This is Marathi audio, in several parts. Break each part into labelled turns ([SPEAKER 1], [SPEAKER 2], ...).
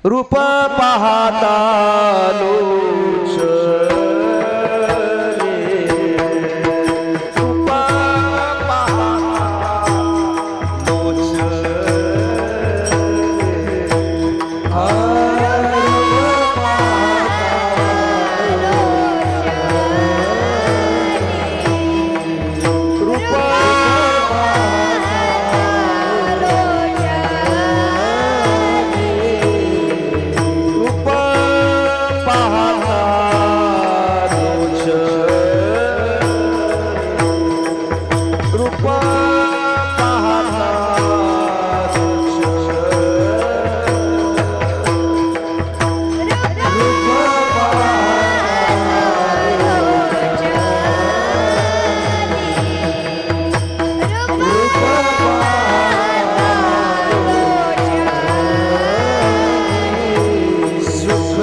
[SPEAKER 1] रूप पाहता लोच रूप पाहता लोच
[SPEAKER 2] सुख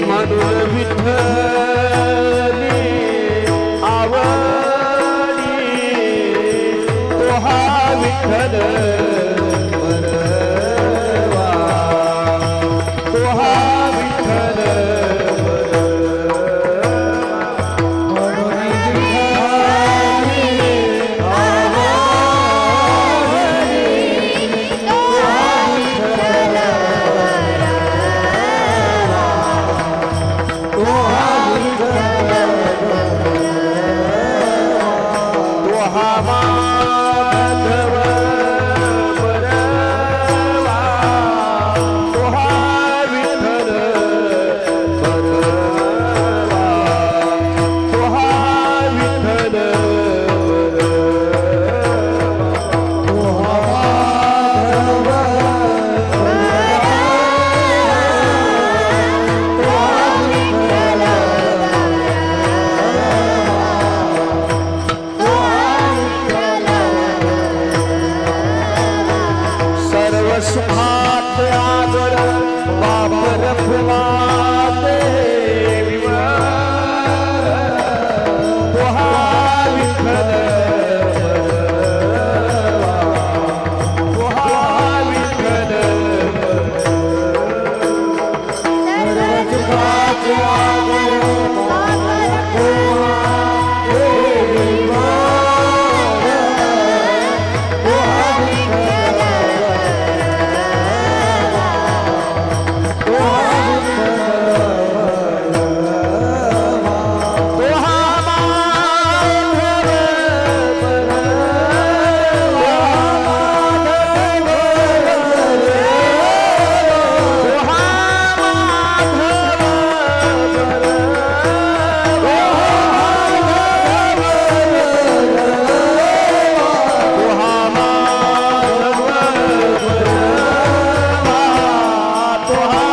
[SPEAKER 1] म्हणून विठ्ठली आवडी तो हा विठ्ठल बरवा तो हा विठ्ठल सुखात आगर बापर फुमाते तो हा विठ्ठल तो हा विठ्ठल सुखात आगर बापर फुमाते तो हा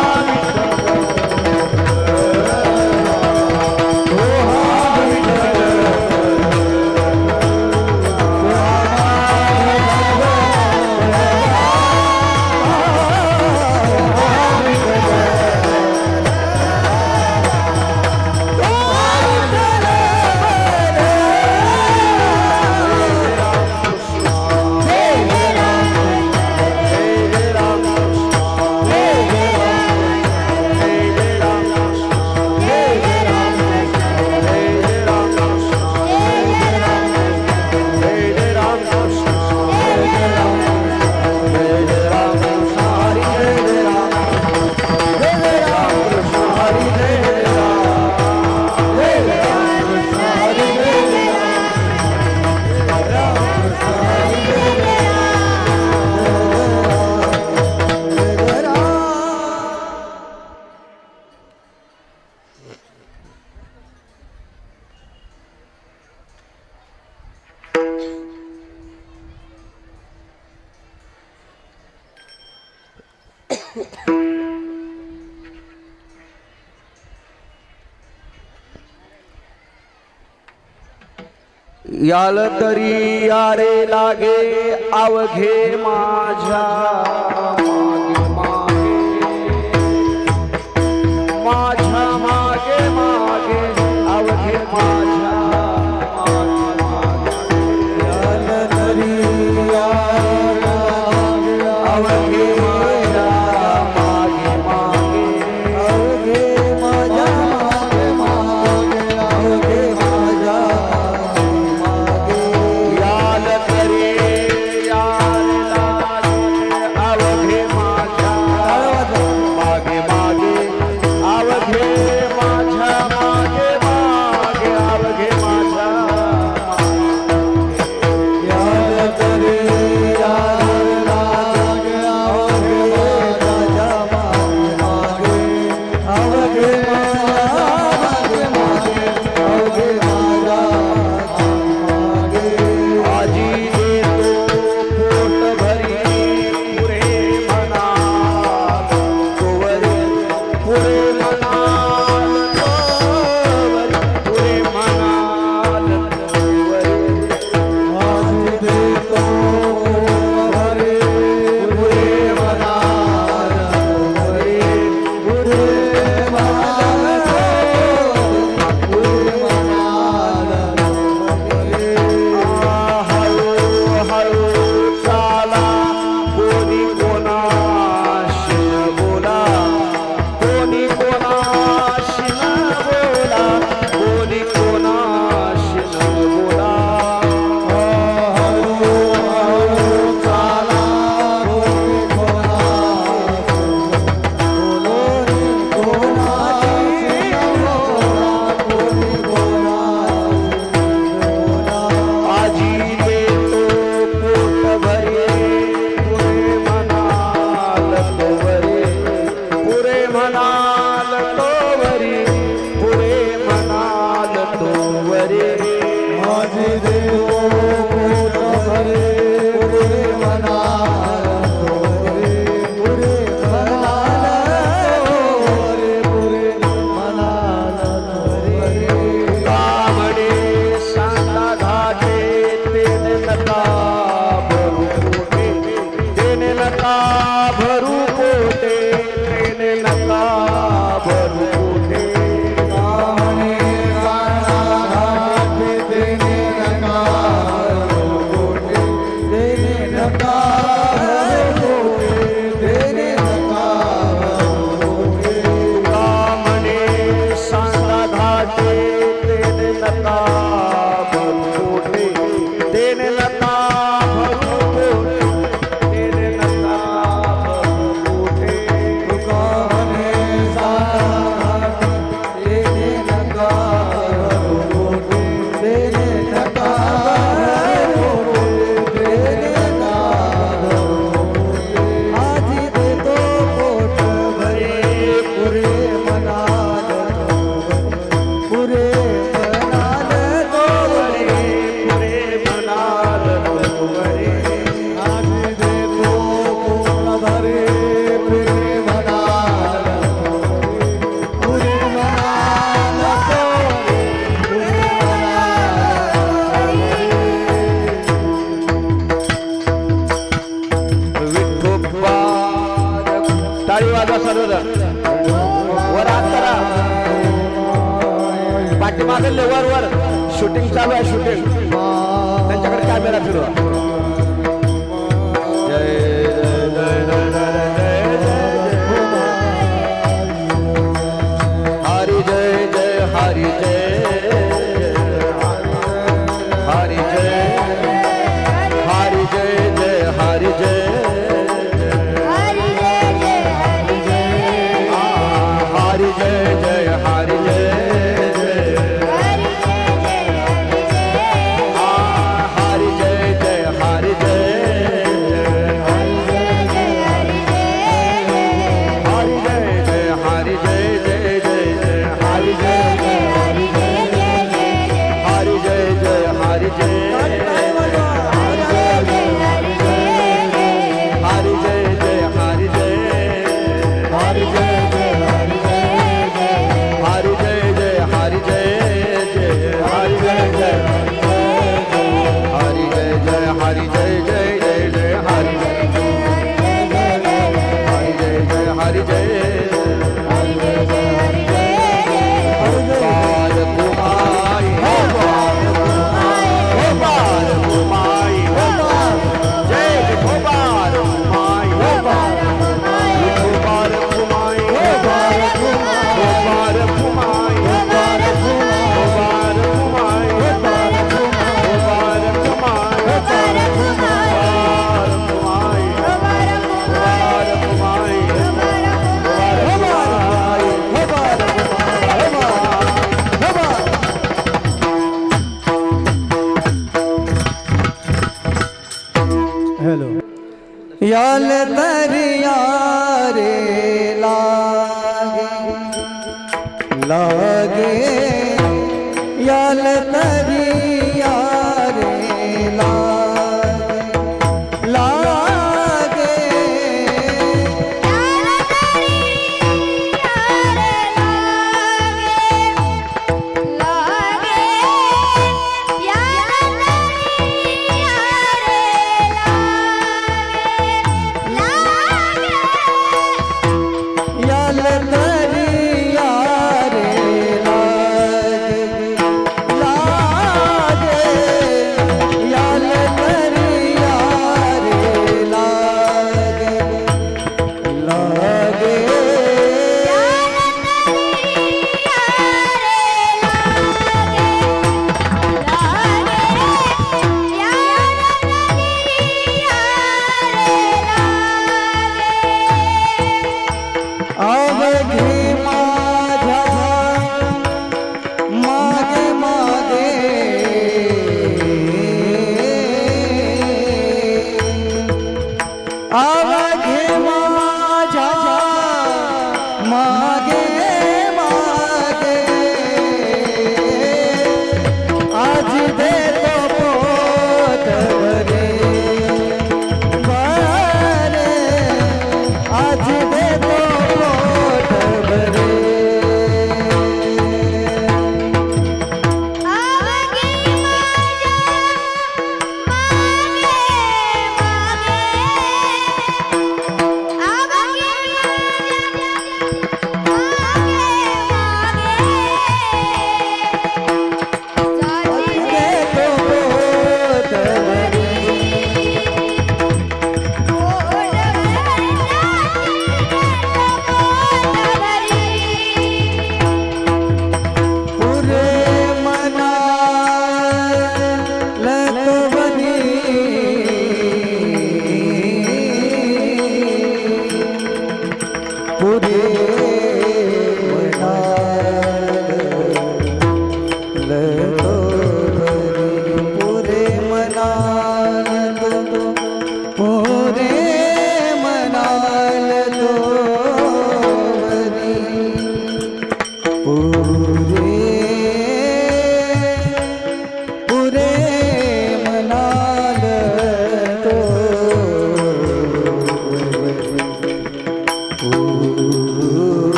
[SPEAKER 1] याल तरी यारे लागे अवघे माझ्या माझ्या मागे मागे अवघे माझ्या याल तरी अवघे माझ्या मागे मागे अवघे माझ्या मागे मागे अवघे माझ्या याल तरी यार लागे
[SPEAKER 2] नका भरू पोटे, देणे नका भरू पोटे.
[SPEAKER 1] कामने घाटे देणे नका भरू पोटे, देणे नका भरू पोटे, देणे नका भरू पोटे.
[SPEAKER 2] कामने सांगा घाटे, देणे नका भरू पोटे, देणे नका भरू पोटे, देणे नका भरू पोटे.
[SPEAKER 1] कामने घाटे देणे नका भरू पोटे, देणे नका भरू पोटे, देणे नका भरू पोटे. आधी देतो पोट भरे पुरे मनाल पुरे मनाल
[SPEAKER 2] पुरे मनाल वरे.
[SPEAKER 1] आधी देतो पोट भरे पुरे मनाल पुरे मनाल पुरे
[SPEAKER 2] विठोबा टाळी वाजवा सर्वजण. वर हात करा. पाठीमागे वर वर शूटिंग चालू आहे. शूटिंग त्यांच्याकडे कॅमेरा फिरवा. जय जय जय जय जय जय हरी जय जय हरी जय हरी जय हरी जय जय हरी जय हरी जय जय हरी जय हरी जय जय हरी जय हरी जय जय हरी जय जय जय जय हरी जय हरी जय जय हरी जय हरी जय जय हरी जय
[SPEAKER 1] हरि जय जय हरि जय
[SPEAKER 2] हरी जय जय हरी जय जय हरी जय जय हरी जय जय हरी जय जय जय जय हरी हरी जय जय हरी जय बाल कुमाई हो बाल कुमाई हो जय हो बाल कुमाई हो बाल कुमाई हो बाल कुमाई हो बाल कुमाई हो बाल कुमाई
[SPEAKER 1] हेलो याल तरिया रे लागे लागे याल तरिया रे लागे लागे याल तरिया रे लागे लागे याल तरिया रे लागे लागे अवघे माझ्या मागे मागे अवघे माझ्या मागे मागे आज देतो पोट भरे भरे आज देतो पोट भरे
[SPEAKER 3] मागे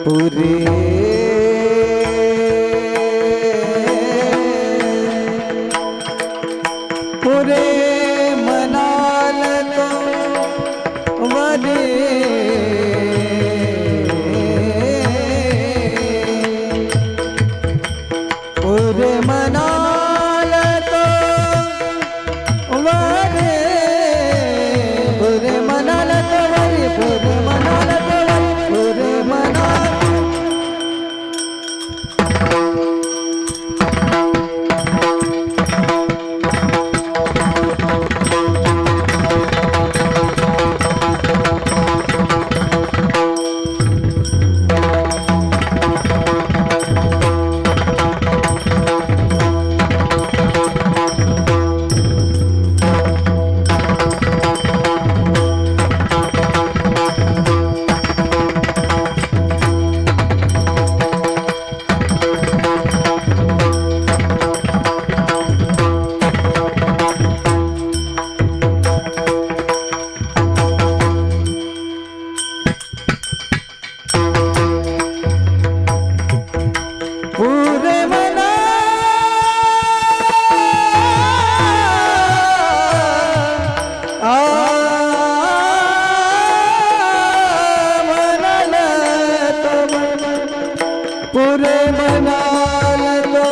[SPEAKER 1] पुरे मनाल तो वरे पुरे मनाल तो वरे पुरे मनाल तो वरे पुरे मनाल तो वरे पुरे मनाल पुरे मना मनाल तो पुरे मनाल तो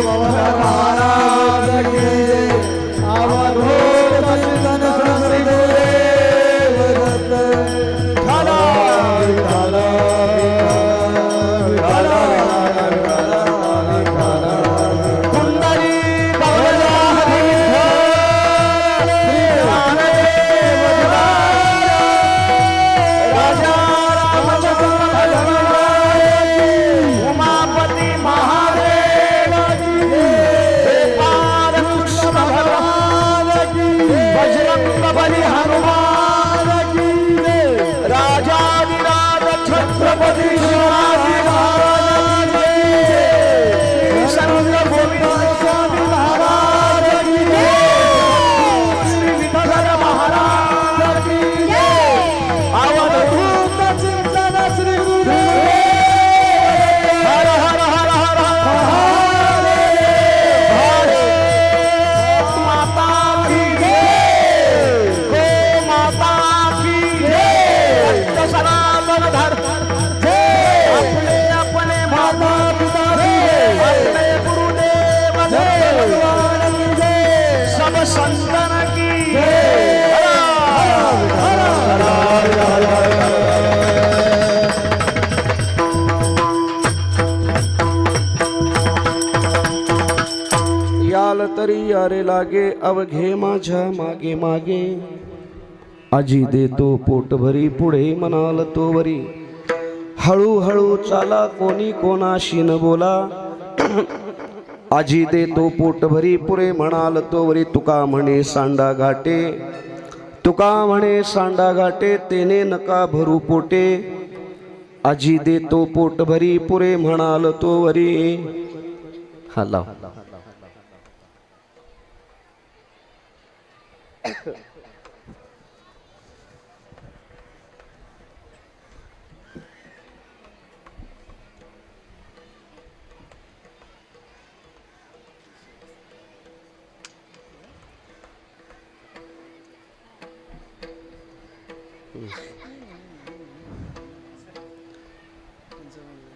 [SPEAKER 1] महाराज की जय अवधूत चिंतन श्री गुरुदेव दत्त
[SPEAKER 2] ठाला
[SPEAKER 1] विठाला विठाला विठाला
[SPEAKER 2] कुंडली कवचा हरी राजा रामचंद्र उमापती महादेव गोपाल कृष्ण भगवान बजरंग बली हनुमान राजाधिराज छत्रपती शिवाजी महाराज संत गोविंद स्वामी महाराज श्री विठ्ठल महाराज अवधूत चिंतन श्री गुरुदेव हर हर हर हर हर माता की जय गो माता की जय सत्य सनातन धर्म अपने अपने माता पिता अपने गुरुदेव भगवान की जय सब संतन की जय हर हर हर हर याल तरी यारे लागे अवघे माझ्या मागे मागे आजी देतो पोटभरी पुढे म्हणाल तो वरी हळूहळू चाला कोणी कोणाशी न बोला आजी देतो पोटभरी पुढे म्हणाल तो वरी तुका म्हणे सांडा घाटे तुका म्हणे सांडा घाटे तेने नका भरू पोटे आजी देतो पोटभरी पुरे म्हणाल तो वरी हा लाव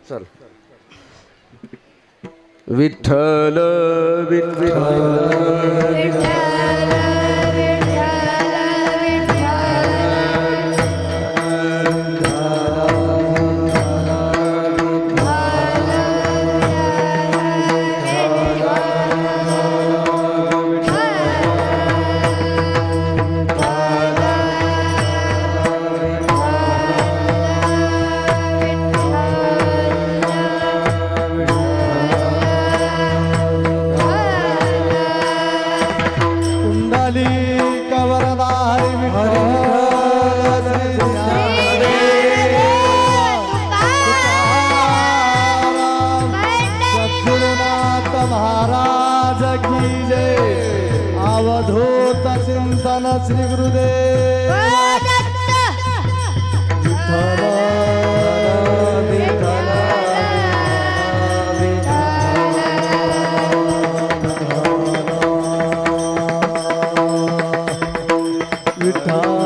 [SPEAKER 2] चल विठ्ठल विठ्ठल
[SPEAKER 1] महाराज की जय अवधूत चिंतन श्री गुरुदेव विठ्ठल विठ्ठल विठ्ठल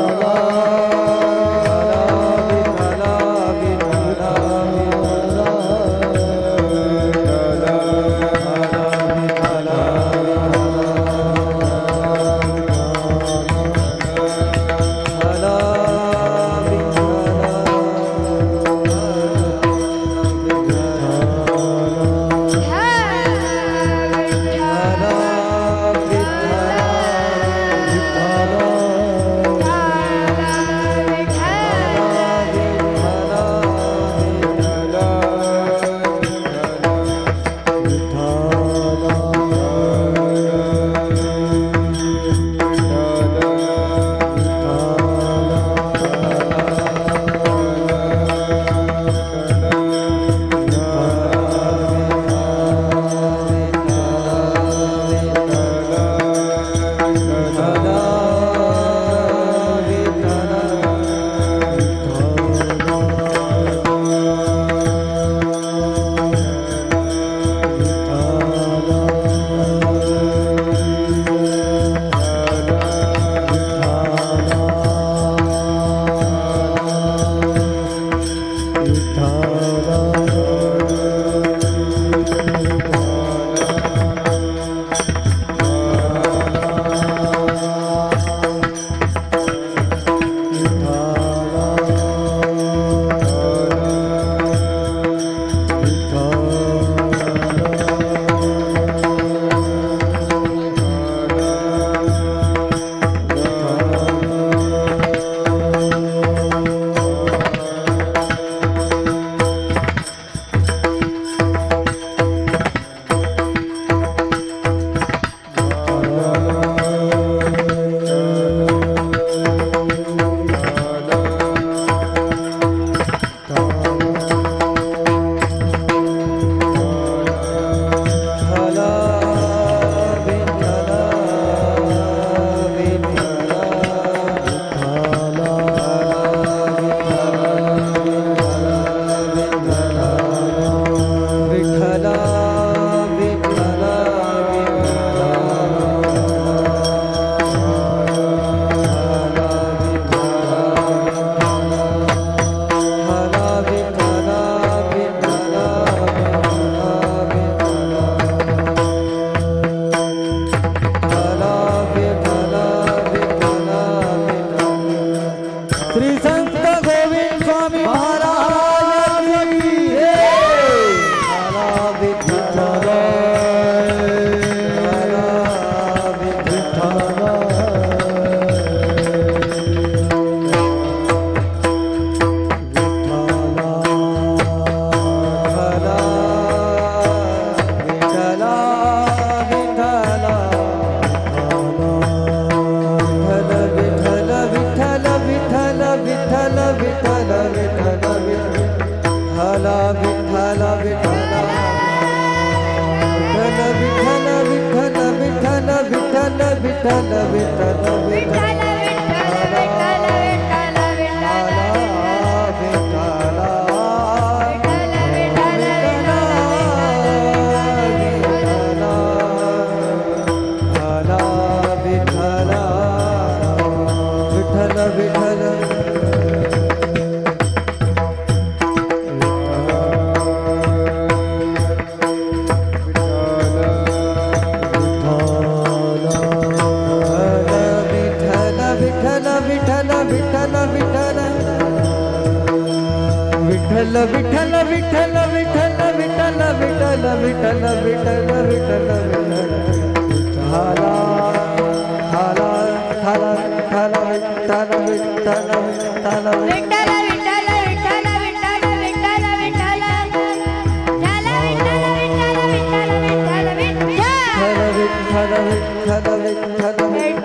[SPEAKER 1] विठ्ठल विठ्ठल विठ्ठल विठ्ठल विठ्ठल विठ्ठल विठ्ठल विठ्ठल हाला हाला हाला हाला विठ्ठल विठ्ठल विठ्ठल
[SPEAKER 3] विठ्ठल विठ्ठल विठ्ठल विठ्ठल विठ्ठल विठ्ठल झाला विठ्ठल विठ्ठल विठ्ठल विठ्ठल विठ्ठल
[SPEAKER 1] विठ्ठल विठ्ठल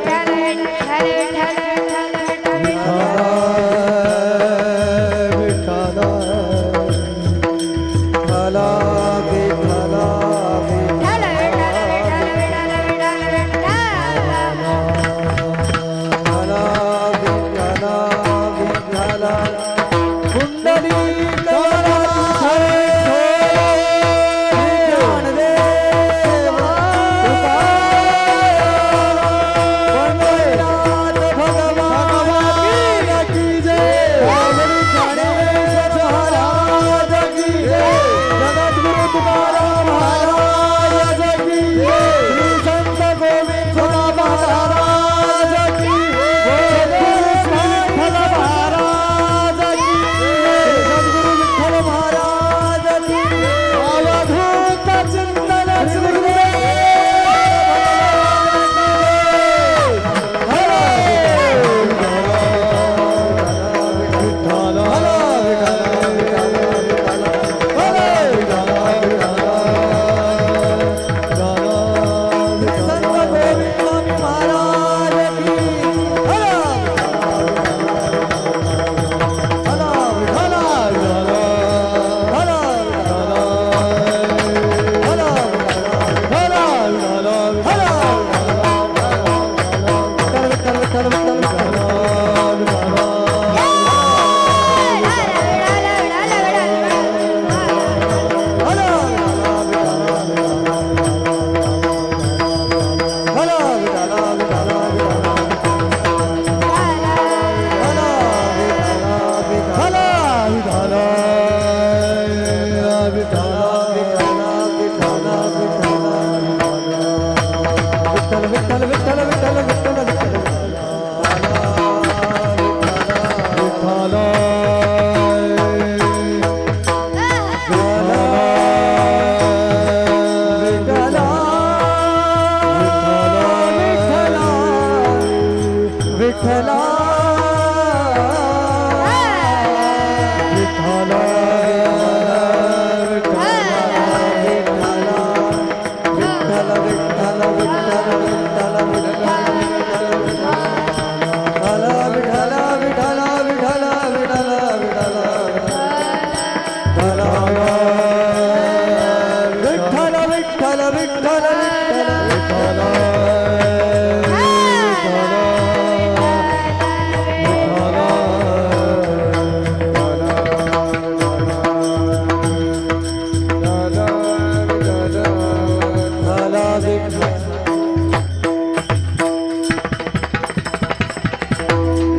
[SPEAKER 1] विठ्ठल
[SPEAKER 3] विठ्ठल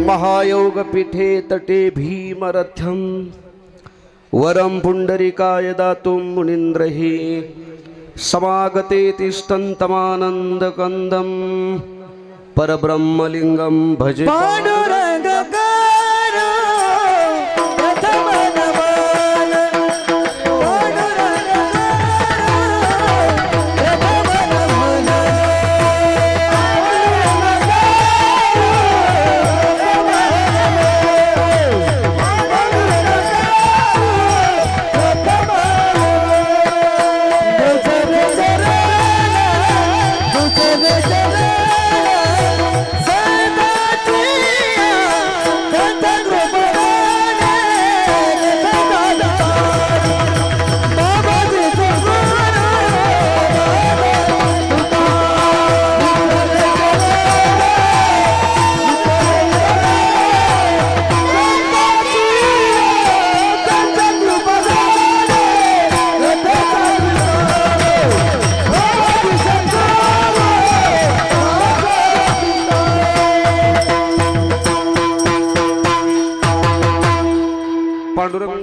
[SPEAKER 2] महायोगपीठे तटे भीमरथ्यं वरं पुंडरीकाय दातुं मुनीन्द्रहि समागते तिष्ठन्तमानन्दकन्दं परब्रह्मलिङ्गं भजे
[SPEAKER 1] पांडुरंग करो प्रथम नमन पांडुरंग करो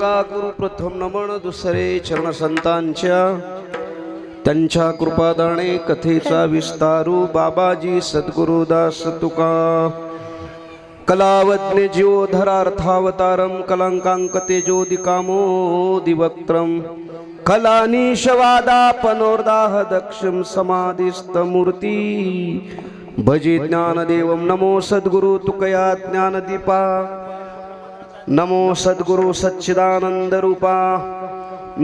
[SPEAKER 2] मागा गुरु प्रथम नमन दुसरे चरण संतांच्या त्यांच्या कृपादाणे कथेचा विस्तारू बाबाजी सद्गुरुदास तुका कलावज्ञ जीवधरार्थावतारम कलंकांक तेजोदिकामोदिवक्त्रम कलानीशवादापनोर्दाह दक्षम समाधिस्तमूर्ती भजे ज्ञानदेवम नमो सद्गुरु तुकया ज्ञानदीपा नमो सद्गुरु सच्चिदानंद रूपा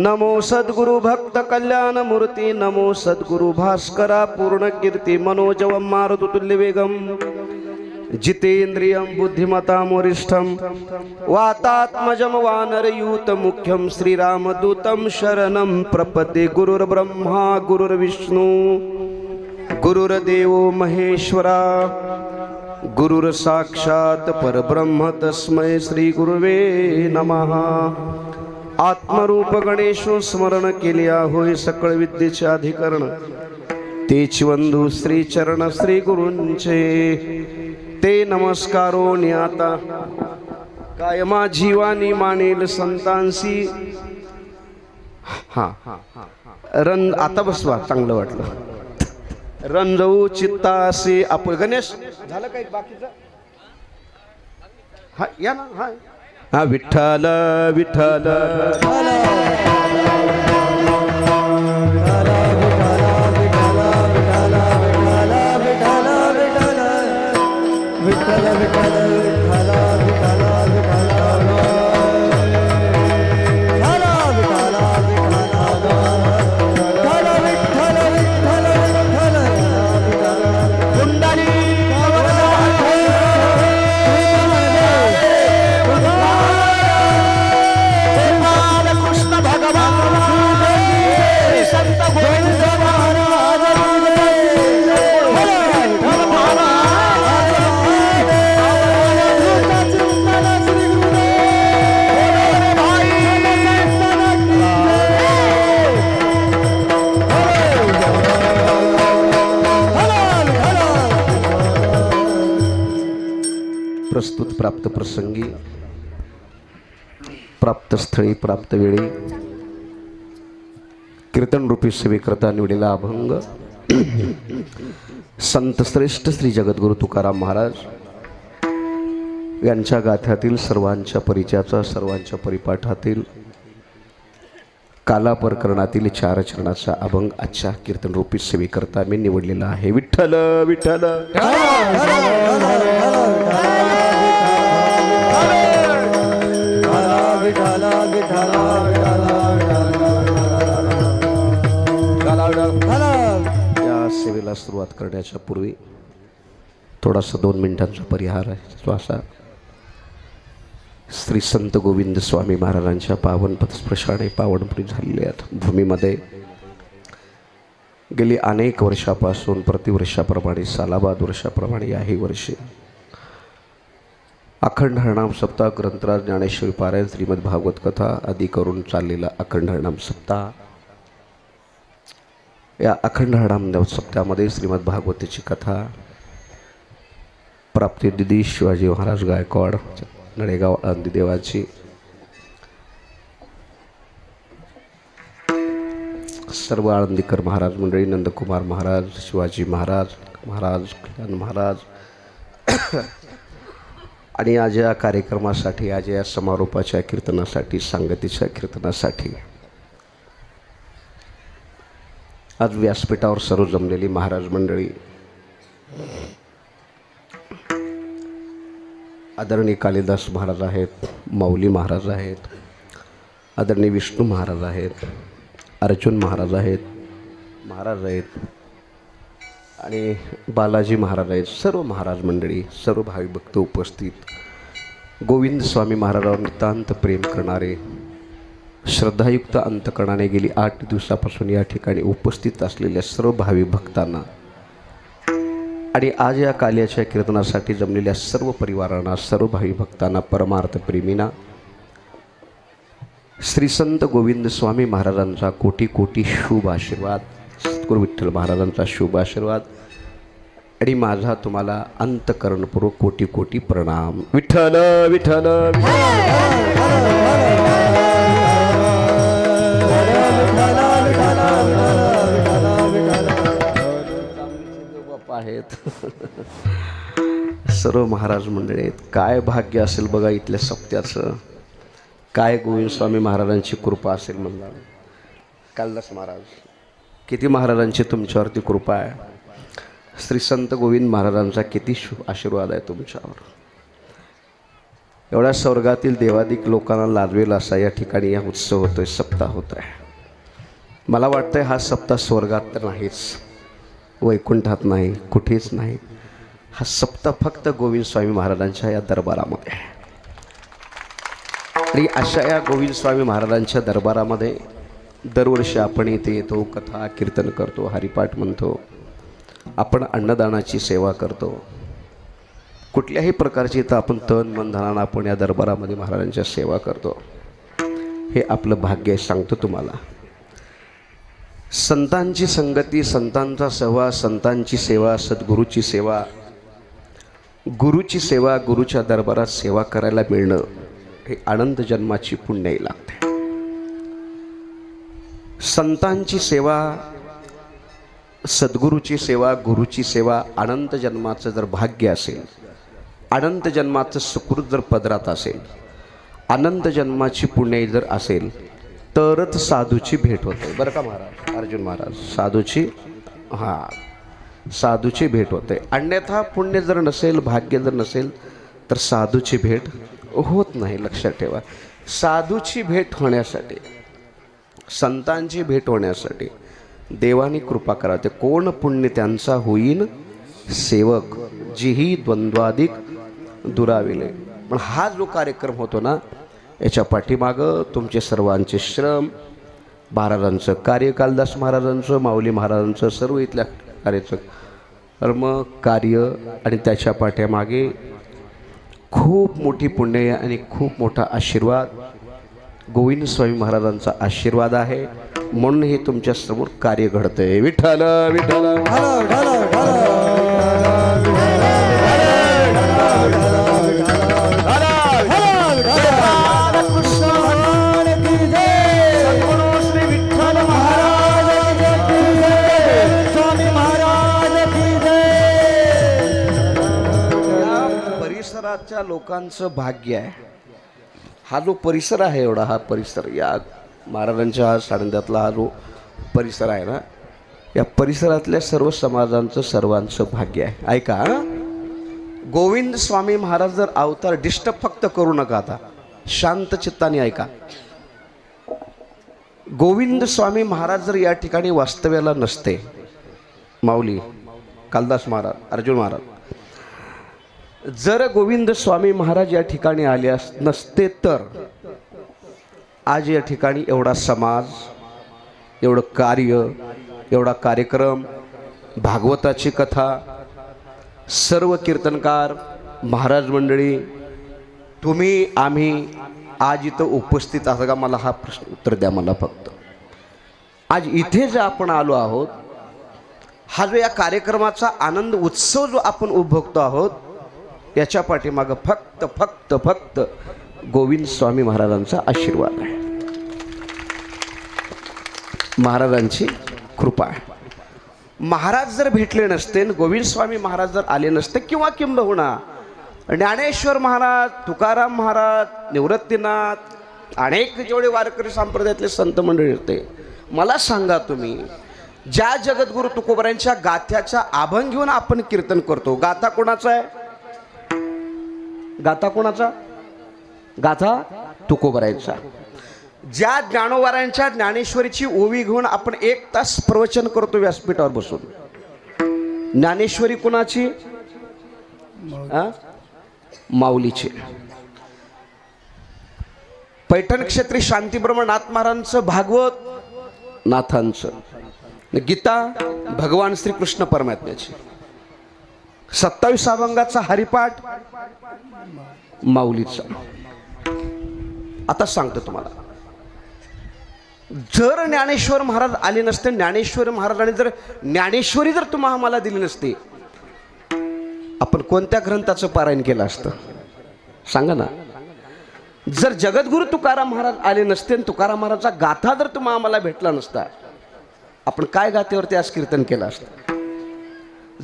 [SPEAKER 2] नमो सद्गुरु भक्त कल्याण मूर्ती नमो सद्गुरु भास्करा पूर्ण कीर्ती मनोजवम मारुतुल्य वेगम जितेंद्रियं बुद्धिमतां वरिष्ठं वातात्मजं वानरयूत मुख्यं श्रीरामदूतं शरणं प्रपद्ये गुरुर्ब्रह्मा गुरुर्विष्णु गुरुर्देवो महेश्वरा गुरुर्साक्षात् परब्रह्म तस्मै श्री गुरुवे नमः आत्मरूप गणेशो स्मरण केल्या होय सकळ विद्येचे अधिकरण तेच वंदू श्री चरण श्री गुरूंचे ते नमस्कारो नियाता कायमा जीवानी मानेल संतांसी हा रन आता बसवा चांगलं वाटलं रंजवू चित्तासी आपण गणेश झालं काही बाकीचं हा या ना हा विठ्ठल विठ्ठल प्रस्तुत प्राप्त प्रसंगी प्राप्त स्थळी प्राप्त वेळी कीर्तन रूपी सेवेकरता निवडलेला अभंग संत श्रेष्ठ श्री जगद्गुरु तुकाराम महाराज यांच्या गाथ्यातील सर्वांच्या परिचयाचा सर्वांच्या परिपाठातील काला प्रकरणातील 4 चरणाचा अभंग आजच्या कीर्तन रूपी सेवेकरता मी निवडलेला आहे विठ्ठल विठ्ठल या सेवेला सुरुवात करण्याच्या पूर्वी थोडासा 2 मिनिटांचा परिहार आहे तो असा श्री संत गोविंद स्वामी महाराजांच्या पावन पदस्पर्शाने पावनपुरी झालेल्या भूमीमध्ये गेली अनेक वर्षापासून प्रतिवर्षाप्रमाणे सालाबाद वर्षाप्रमाणे याही वर्षी अखंड हरिनाम सप्ताह ग्रंथराज ज्ञानेश्वरी पारायण श्रीमद भागवत कथा आदी करून चाललेला अखंड हरिनाम सप्ताह या अखंड हरिनाम सप्ताहामध्ये श्रीमद भागवताची कथा प्राप्ती दिदी शिवाजी महाराज गायकवाड नळेगाव आळंदीदेवाची सर्व आळंदीकर महाराज मंडळी नंदकुमार महाराज शिवाजी महाराज कल्याण महाराज आणि आज या कार्यक्रमासाठी आज या समारोपाच्या कीर्तनासाठी सांगतीच्या कीर्तनासाठी आज व्यासपीठावर सर्व जमलेली महाराज मंडळी आदरणीय कालिदास महाराज आहेत माऊली महाराज आहेत आदरणीय विष्णू महाराज आहेत अर्जुन महाराज आहेत आणि बालाजी महाराज आहेत सर्व महाराज मंडळी सर्व भाविक भक्त उपस्थित गोविंद स्वामी महाराजांवर नितांत प्रेम करणारे श्रद्धायुक्त अंतकरणाने गेली 8 दिवसापासून या ठिकाणी उपस्थित असलेल्या सर्व भाविक भक्तांना आणि आज या काल्याच्या कीर्तनासाठी जमलेल्या सर्व परिवारांना सर्व भाविक भक्तांना परमार्थ प्रेमींना श्री संत गोविंद स्वामी महाराजांचा कोटी कोटी शुभ आशीर्वाद सद्गुरू विठ्ठल महाराजांचा शुभ आशीर्वाद आणि माझा तुम्हाला अंतकरणपूर्वक कोटी कोटी प्रणाम विठ्ठल विठ्ठल सर्व महाराज मंडळी आहेत. काय भाग्य असेल बघा इथल्या सप्त्याचं. काय गोविंद स्वामी महाराजांची कृपा असेल म्हणला कालिदास महाराज. किती महाराजांची तुमच्यावरती कृपा आहे. श्री संत गोविंद महाराजांचा किती आशीर्वाद आहे तुमच्यावर. एवढ्या स्वर्गातील देवादिक लोकांना लाजवेल असा या ठिकाणी हा उत्सव होतोय, सप्ताह होत आहे. मला वाटतंय हा सप्ताह स्वर्गात तर नाहीच, वैकुंठात नाही, कुठेच नाही. हा सप्ताह फक्त गोविंद स्वामी महाराजांच्या या दरबारामध्ये आहे. आणि अशा या गोविंद स्वामी महाराजांच्या दरबारामध्ये दरवर्षी आपण इथे येतो, कथा कीर्तन करतो, हरिपाठ म्हणतो, आपण अन्नदानाची सेवा करतो. कुठल्याही प्रकारची इथं आपण तन मन धनानं आपण या दरबारामध्ये महाराजांच्या सेवा करतो. हे आपलं भाग्य आहे. सांगतो तुम्हाला, संतांची संगती, संतांचा सहवास, संतांची सेवा, सद्गुरूची सेवा, गुरुची सेवा, गुरुच्या दरबारात सेवा करायला मिळणं हे अनंत जन्माची पुण्याई लागते. संतांची सेवा, सद्गुरूची सेवा, गुरुची सेवा अनंत जन्माचं जर भाग्य असेल, अनंत जन्माचं सुकृत जर पदरात असेल, अनंत जन्माची पुण्याई जर असेल, तरच साधूची भेट होते. बरं का महाराज, अर्जुन महाराज, साधूची साधूची भेट होते. अन्यथा पुण्य जर नसेल, भाग्य जर नसेल, तर साधूची भेट होत नाही. लक्षात ठेवा. साधूची भेट होण्यासाठी, संतांची भेट होण्यासाठी देवानी कृपा करावी. कोण पुण्य त्यांचा होईन सेवक, जीही द्वंद्वाधिक दुराविले. पण हा जो कार्यक्रम होतो ना, याच्या पाठीमागं तुमचे सर्वांचे श्रम, महाराजांचं कार्य, कालिदास महाराजांचं, माऊली महाराजांचं, सर्व इथल्या कार्याचं कर्म कार्य, आणि त्याच्या पाठीमागे खूप मोठी पुण्य आणि खूप मोठा आशीर्वाद, गोविंद स्वामी महाराजांचा आशीर्वाद आहे. म्हणून हे तुमच्या समोर कार्य घडतंय. विठ्ठल विठ्ठल. परिसराच्या लोकांचं भाग्य आहे. हा जो परिसर आहे, एवढा हा परिसर, या महाराजांच्या हा साडंद्यातला हा जो परिसर आहे ना, या परिसरातल्या सर्व समाजांचं, सर्वांचं भाग्य आहे. ऐका, गोविंद स्वामी महाराज जर अवतार, डिस्टर्ब फक्त करू नका, आता शांत चित्ताने ऐका. गोविंद स्वामी महाराज जर या ठिकाणी वास्तव्याला नसते, माऊली, कालिदास महाराज, अर्जुन महाराज, जर गोविंद स्वामी महाराज या ठिकाणी आले नसते, तर आज या ठिकाणी एवढा समाज, एवढं कार्य, एवढा कार्यक्रम, भागवताची कथा, सर्व कीर्तनकार, महाराज मंडळी, तुम्ही, आम्ही आज इथं उपस्थित आहात का? मला हा प्रश्न उत्तर द्या मला फक्त. आज इथे जे आपण आलो आहोत, हा जो या कार्यक्रमाचा आनंद उत्सव जो आपण उपभोगतो आहोत, याच्या पाठीमागं फक्त फक्त फक्त गोविंद स्वामी महाराजांचा आशीर्वाद आहे, महाराजांची कृपा आहे. महाराज जर भेटले नसते, गोविंद स्वामी महाराज जर आले नसते, किंवा किंबहुना ज्ञानेश्वर महाराज, तुकाराम महाराज, निवृत्तीनाथ, अनेक जेवढे वारकरी संप्रदायातले संत मंडळी होते, मला सांगा तुम्ही, ज्या जगद्गुरु तुकोबरायांच्या गाथ्याचा अभंग घेऊन आपण कीर्तन करतो, गाथा कोणाचा आहे? गाथा कोणाचा? गाथा तुकोबरायांचा. ज्या ज्ञानोबारायांच्या ज्ञानेश्वरीची ओवी घेऊन आपण 1 तास प्रवचन करतो व्यासपीठावर बसून, ज्ञानेश्वरी कोणाची? माऊलीची. पैठण क्षेत्री शांतीब्रह्म नाथ महाराजांचं भागवत नाथांचं, गीता भगवान श्रीकृष्ण परमात्म्याची, 27 अभंगाचा हरिपाठ माऊलीचा. आता सांगतो तुम्हाला, जर ज्ञानेश्वर महाराज आले नसते, ज्ञानेश्वर महाराजांनी जर ज्ञानेश्वरी जर तुम्हाला आम्हाला दिली नसती, आपण कोणत्या ग्रंथाचं पारायण केलं असतं सांगा ना? जर जगद्गुरु तुकाराम महाराज आले नसते, तुकाराम महाराजचा गाथा जर तुम्हाला आम्हाला भेटला नसता, आपण काय गाथेवरती आज कीर्तन केलं असतं?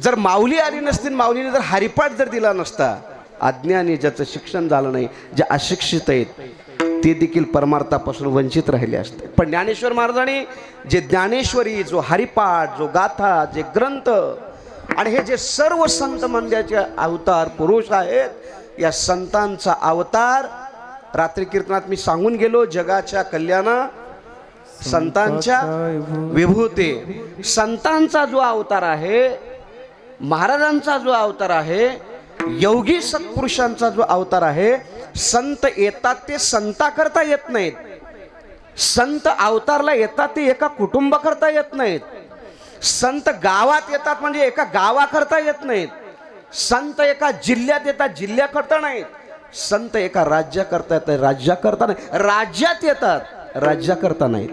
[SPEAKER 2] जर माऊली आली नसती, माऊलीने जर हरिपाठ जर दिला नसता, अज्ञानी ज्याचं शिक्षण झालं नाही, जे अशिक्षित आहेत ते देखील परमार्थापासून वंचित राहिले असते. पण ज्ञानेश्वर महाराजांनी जे ज्ञानेश्वरी, जो हरिपाठ, जो गाथा, जे ग्रंथ आणि हे जे सर्व संत मंडळाचे अवतार पुरुष आहेत, या संतांचा अवतार रात्री कीर्तनात मी सांगून गेलो. जगाच्या कल्याणा संतांच्या विभूते. संतांचा जो अवतार आहे, महाराजांचा जो अवतार आहे, योगी सत्पुरुषांचा जो अवतार आहे, संत येतात ते संता करता येत नाहीत. संत अवतारला येतात ते एका कुटुंबाकरता येत नाहीत. संत गावात येतात म्हणजे एका गावाकरता येत नाहीत. संत एका जिल्ह्यात येतात जिल्ह्याकरता नाहीत. संत एका राज्याकरता येतात राज्याकरता नाही. राज्यात येतात राज्याकरता नाहीत.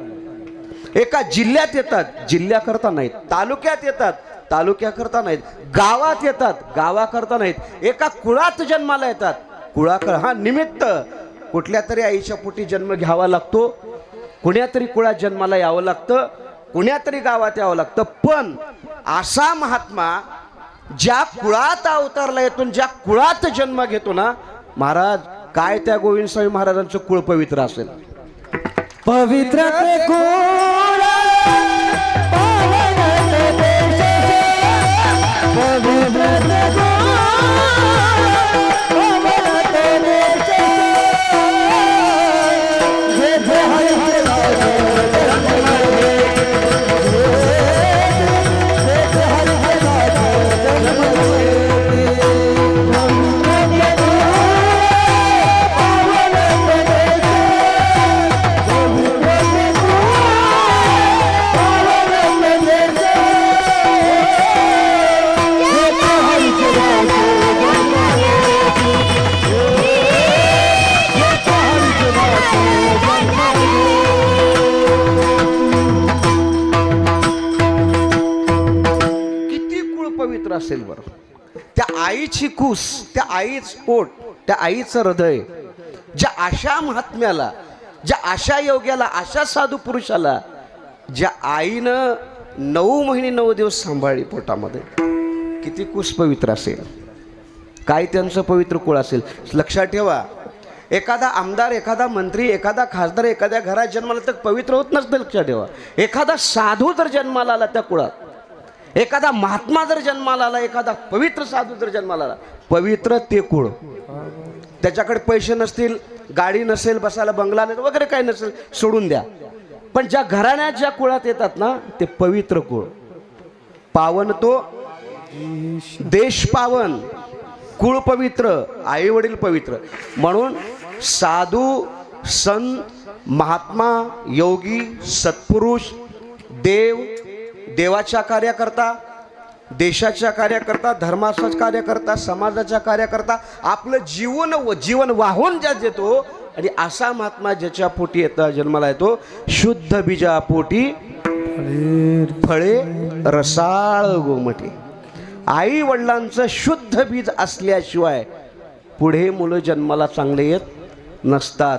[SPEAKER 2] एका जिल्ह्यात येतात जिल्ह्याकरता नाहीत. तालुक्यात येतात तालुक्याकरता नाहीत. गावात येतात गावाकरता नाहीत. एका कुळात जन्माला येतात कुळाकर. हा निमित्त कुठल्या तरी आईच्या पोटी जन्म घ्यावा लागतो, कुण्या तरी कुळात जन्माला यावं लागतं, कुण्या तरी गावात यावं लागतं. पण असा महात्मा ज्या कुळात अवतारला येतो, ज्या कुळात जन्म घेतो ना महाराज, काय त्या गोविंद स्वामी महाराजांचं कुळ पवित्र असेल.
[SPEAKER 1] पवित्र ते कुळ पावन ते देश, पवित्र ते कुळ पावन ते देश, जेथे हरीचे नाव जन्मले, जेथे हरीचे नाव जन्मले.
[SPEAKER 2] असेल बरं. त्या आईची कूस, त्या आईच पोट, त्या आईचं हृदय, ज्या आशा महात्म्याला, ज्या आशा योग्याला, आशा साधू पुरुषाला ज्या आईनं 9 महिने 9 दिवस सांभाळली पोटामध्ये, किती कूस पवित्र असेल, काय त्यांचं पवित्र कुळ असेल. लक्षात ठेवा, एखादा आमदार, एखादा मंत्री, एखादा खासदार एखाद्या घरात जन्माला तर पवित्र होत नसतं. लक्षात ठेवा, एखादा साधू जर जन्माला आला त्या कुळात, एखादा महात्मा जर जन्माला आला, एखादा पवित्र साधू जर जन्माला आला, पवित्र ते कुळ. त्याच्याकडे पैसे नसतील, गाडी नसेल, बसायला बंगला नसेल, वगैरे काही नसेल, सोडून द्या. पण ज्या घराण्यात ज्या कुळात येतात ना ते पवित्र कुळ. पावन तो देश पावन, कुळ पवित्र, आई वडील पवित्र. म्हणून साधू, संत, महात्मा, योगी, सत्पुरुष, देव, देवाच्या कार्यकर्ता, देशाच्या कार्यकर्ता, धर्माचा कार्यकर्ता, समाजाच्या कार्यकर्ता, आपलं जीवन वाहून ज्या देतो. आणि असा महात्मा ज्याच्या पोटी येता जन्माला येतो, शुद्ध बीजा पोटी फळे रसाळ गोमटी. आई वडिलांचं शुद्ध बीज असल्याशिवाय पुढे मुलं जन्माला चांगले येत नसतात.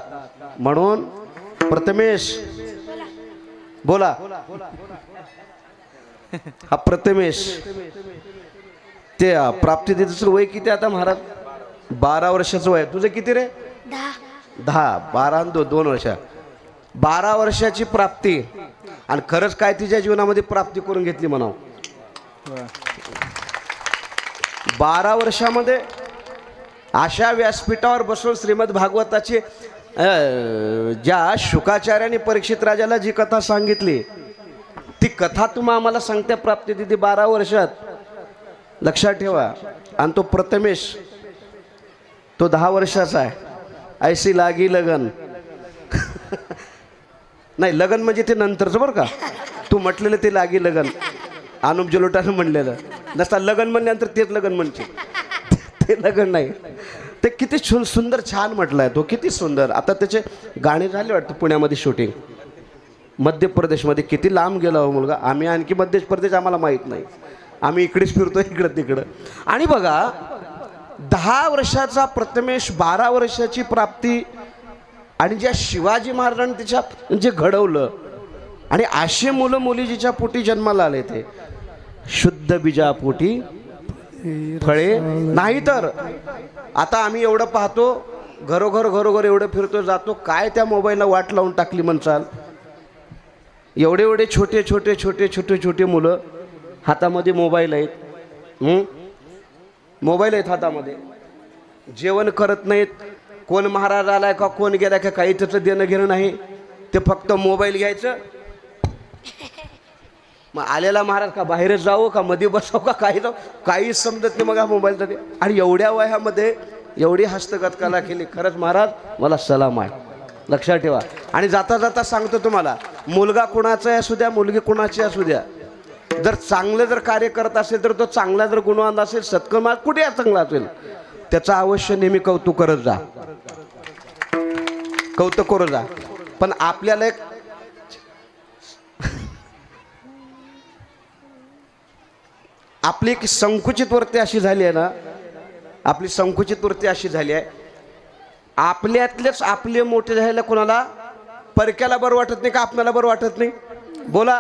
[SPEAKER 2] म्हणून प्रथमेश बोला, हा प्रथमेश, ते प्राप्तिदेवीचं वय किती आता महाराज? 12 वर्षाचं वय. तुझं किती रे? 10. 12 आणि 2 वर्ष, 12 वर्षाची प्राप्ती. आणि खरंच काय तिच्या जीवनामध्ये प्राप्ती करून घेतली म्हणावं. 12 वर्षामध्ये अशा व्यासपीठावर बसून श्रीमद भागवताची ज्या शुकाचार्याने परीक्षित राजाला जी कथा सांगितली, ती कथा तुम्ही आम्हाला सांगत्या प्राप्ती दिली 12 वर्षात. लक्षात ठेवा. आणि तो प्रथमेश, तो 10 वर्षाचा आहे. ऐशी लागी लगन नाही, लगन म्हणजे ते नंतरचं बरं का. तू म्हटलेलं ते लागी लगन, अनुप जलोटानं म्हणलेलं नसता. लगन म्हणल्यानंतर तेच लगन म्हणते, ते लगन नाही. ते किती सुंदर छान म्हटलं आहे तो, किती सुंदर. आता त्याचे गाणे झाले वाटतं पुण्यामध्ये शूटिंग. मध्य प्रदेशमध्ये किती लांब गेला हो मुलगा. आम्ही आणखी मध्य प्रदेश आम्हाला माहीत नाही, आम्ही इकडेच फिरतो इकडं तिकडं. आणि बघा, 10 वर्षाचा प्रथमेश, 12 वर्षाची प्राप्ती. आणि ज्या शिवाजी महाराजांनी तिच्या जे घडवलं, आणि असे मुलं मुली जिच्या पोटी जन्माला आले ते शुद्ध बीजा पोटी फळे नाही तर आता आम्ही एवढं पाहतो, घरोघर एवढं फिरतो जातो, काय त्या मोबाईलला वाट लावून टाकली म्हणसाल. एवढे एवढे छोटे मुलं हातामध्ये मोबाईल आहेत, मोबाईल आहेत हातामध्ये, जेवण करत नाहीत. कोण महाराज आलाय का कोण गेलाय का काही त्याचं देणं घेणं नाही. ते फक्त मोबाईल घ्यायचं, मग आलेला महाराज का बाहेरच जावं का मध्ये बसावं का काही जाऊ काही समजत नाही. मग हा मोबाईलचा ते आणि एवढ्या वयामध्ये एवढी हस्तगत कला केली. खरंच महाराज मला सलाम आहे, लक्षात ठेवा. आणि जाता जाता सांगतो तुम्हाला, मुलगा कुणाचा असू द्या, मुलगी कुणाची असू द्या, जर चांगलं जर कार्य करत असेल तर तो चांगला जर गुणवान असेल, सत्कर्म कुठे चांगला असेल, त्याचं अवश्य नेहमी कौतुक करत जा, कौतुक करत जा. पण आपल्याला एक आपली एक संकुचित वृत्ती अशी झाली आहे ना, आपली संकुचित वृत्ती अशी झाली आहे, आपल्यातलेच आपले मोठे झालेल्या कोणाला परक्याला बरं वाटत नाही का आपल्याला बरं वाटत नाही? बोला.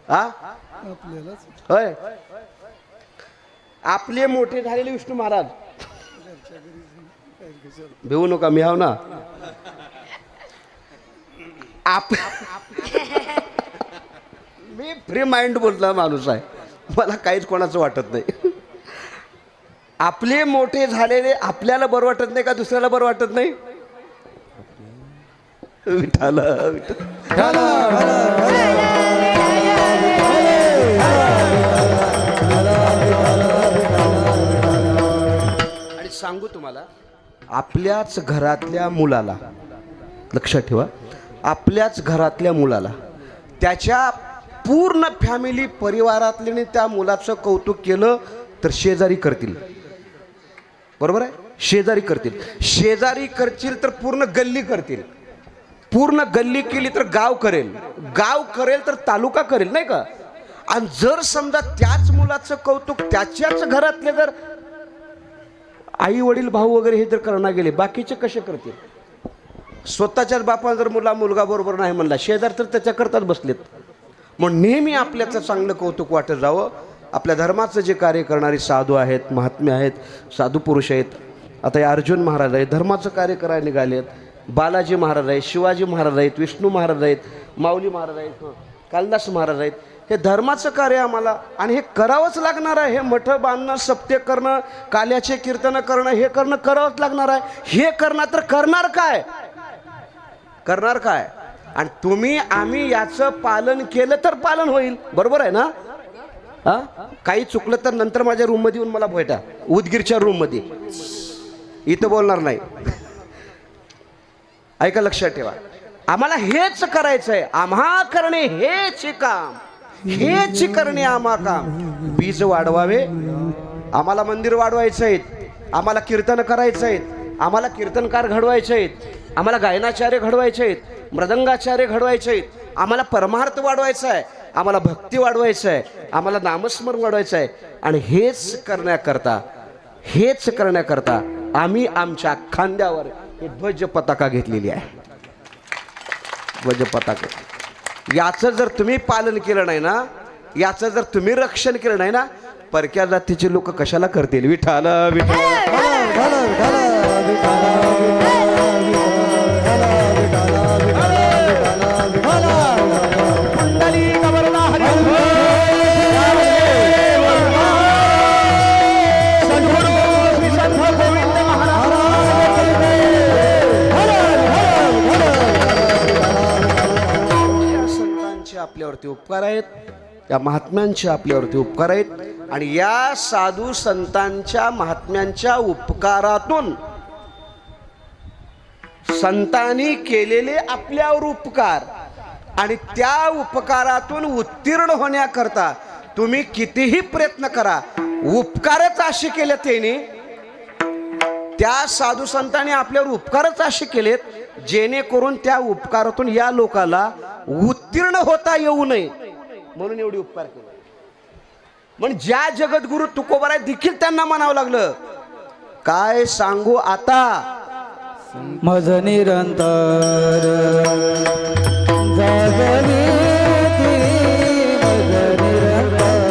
[SPEAKER 2] हा होय, आपले मोठे झालेले विष्णू महाराज, भिवू नका मी हाव ना. मी फ्री माइंड बोलता माणूस आहे, मला काहीच कोणाचं वाटत नाही. आपले मोठे झालेले आपल्याला बरं वाटत नाही का दुसऱ्याला बरं वाटत नाही? विठाला आणि सांगू तुम्हाला, आपल्याच घरातल्या मुलाला, लक्षात ठेवा, आपल्याच घरातल्या मुलाला त्याच्या पूर्ण फॅमिली परिवारातल्याने त्या मुलाचं कौतुक केलं तर शेजारी करतील. बरोबर आहे, शेजारी करतील. शेजारी करतील तर पूर्ण गल्ली करतील, पूर्ण गल्ली केली तर गाव करेल, गाव करेल तर तालुका करेल, नाही का? आणि जर समजा त्याच मुलाचं कौतुक त्याच्याच घरातले जर आई वडील भाऊ वगैरे हे जर करणार गेले, बाकीचे कसे करतील? स्वतःच्याच बापाला जर मुलगा बरोबर नाही म्हणला, शेजार तर त्याच्याकरताच बसलेत. म्हणून नेहमी आपल्याचं चांगलं कौतुक वाटत जावं. आपल्या धर्माचं जे कार्य करणारे साधू आहेत, महात्मे आहेत, साधू पुरुष आहेत. आता हे अर्जुन महाराज आहेत, धर्माचं कार्य करायला निघाले आहेत. बालाजी महाराज आहेत, शिवाजी महाराज आहेत, विष्णू महाराज आहेत, माऊली महाराज आहेत, कालिदास महाराज आहेत. हे धर्माचं कार्य आम्हाला, आणि हे करावंच लागणार आहे. हे मठ बांधणं, सप्ते करणं, काल्याचे कीर्तन करणं, हे करणं करावंच लागणार आहे. हे करणार तर करणार काय? करणार काय? आणि तुम्ही आम्ही याचं पालन केलं तर पालन होईल. बरोबर आहे ना? हा, काही चुकलं तर नंतर माझ्या रूममध्ये येऊन मला भेटा, उदगीरच्या रूममध्ये, इथं बोलणार नाही. ऐका, लक्षात ठेवा, आम्हाला हेच करायचं आहे. आम्हा करणे हेच काम, हेच करणे आम्हा काम. बीज वाढवावे, आम्हाला मंदिर वाढवायचं आहेत, आम्हाला कीर्तन करायचं आहेत, आम्हाला कीर्तनकार घडवायचे आहेत, आम्हाला गायनाचार्य घडवायचे आहेत, मृदंगाचार्य घडवायचे आहेत, आम्हाला परमार्थ वाढवायचा आहे, आम्हाला भक्ती वाढवायचं आहे, आम्हाला नामस्मरण वाढवायचं आहे. आणि हेच करण्याकरता आम्ही आमच्या खांद्यावर हे ध्वज पताका घेतलेली आहे. ध्वज पताका, याचं जर तुम्ही पालन केलं नाही ना, याचं जर तुम्ही रक्षण केलं नाही ना, परक्या जातीचे लोक कशाला करतील? विठाल आपल्यावरती उपकार आहेत, या महात्म्यांचे आपल्यावरती उपकार आहेत. आणि या साधू संतांच्या महात्म्यांच्या उपकारातून, संतांनी केलेले आपल्यावर उपकार, आणि त्या उपकारातून उत्तीर्ण होण्याकरता तुम्ही कितीही प्रयत्न करा, उपकारच असे केले त्यांनी, त्या साधू संतांनी आपल्यावर उपकारच असे केलेत जेणेकरून त्या उपकारातून या लोकाला उत्तीर्ण होता येऊ नये म्हणून एवढे उपकार केले. म्हणून ज्या जगद्गुरु तुकोबाराय देखील त्यांना म्हणावं लागलं, काय सांगू आता
[SPEAKER 1] मज निरंतर जागविती, मज निरंतर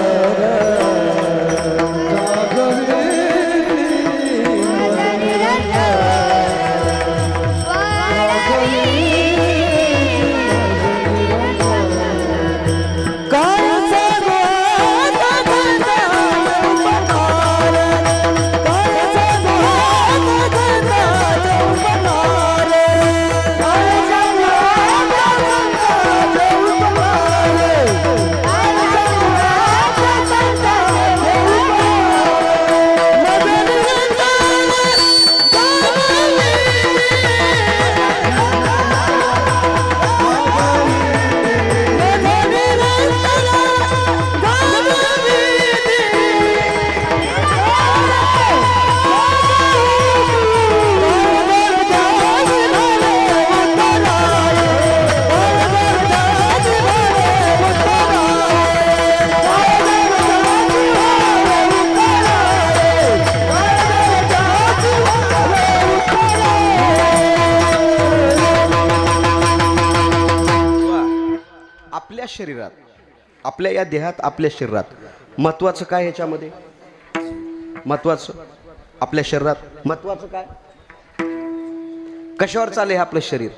[SPEAKER 2] शरीरात, आपल्या या देहात, आपल्या शरीरात महत्वाचं काय ह्याच्यामध्ये? महत्वाचं आपल्या शरीरात महत्वाचं काय? कशावर चाललंय आपलं शरीर?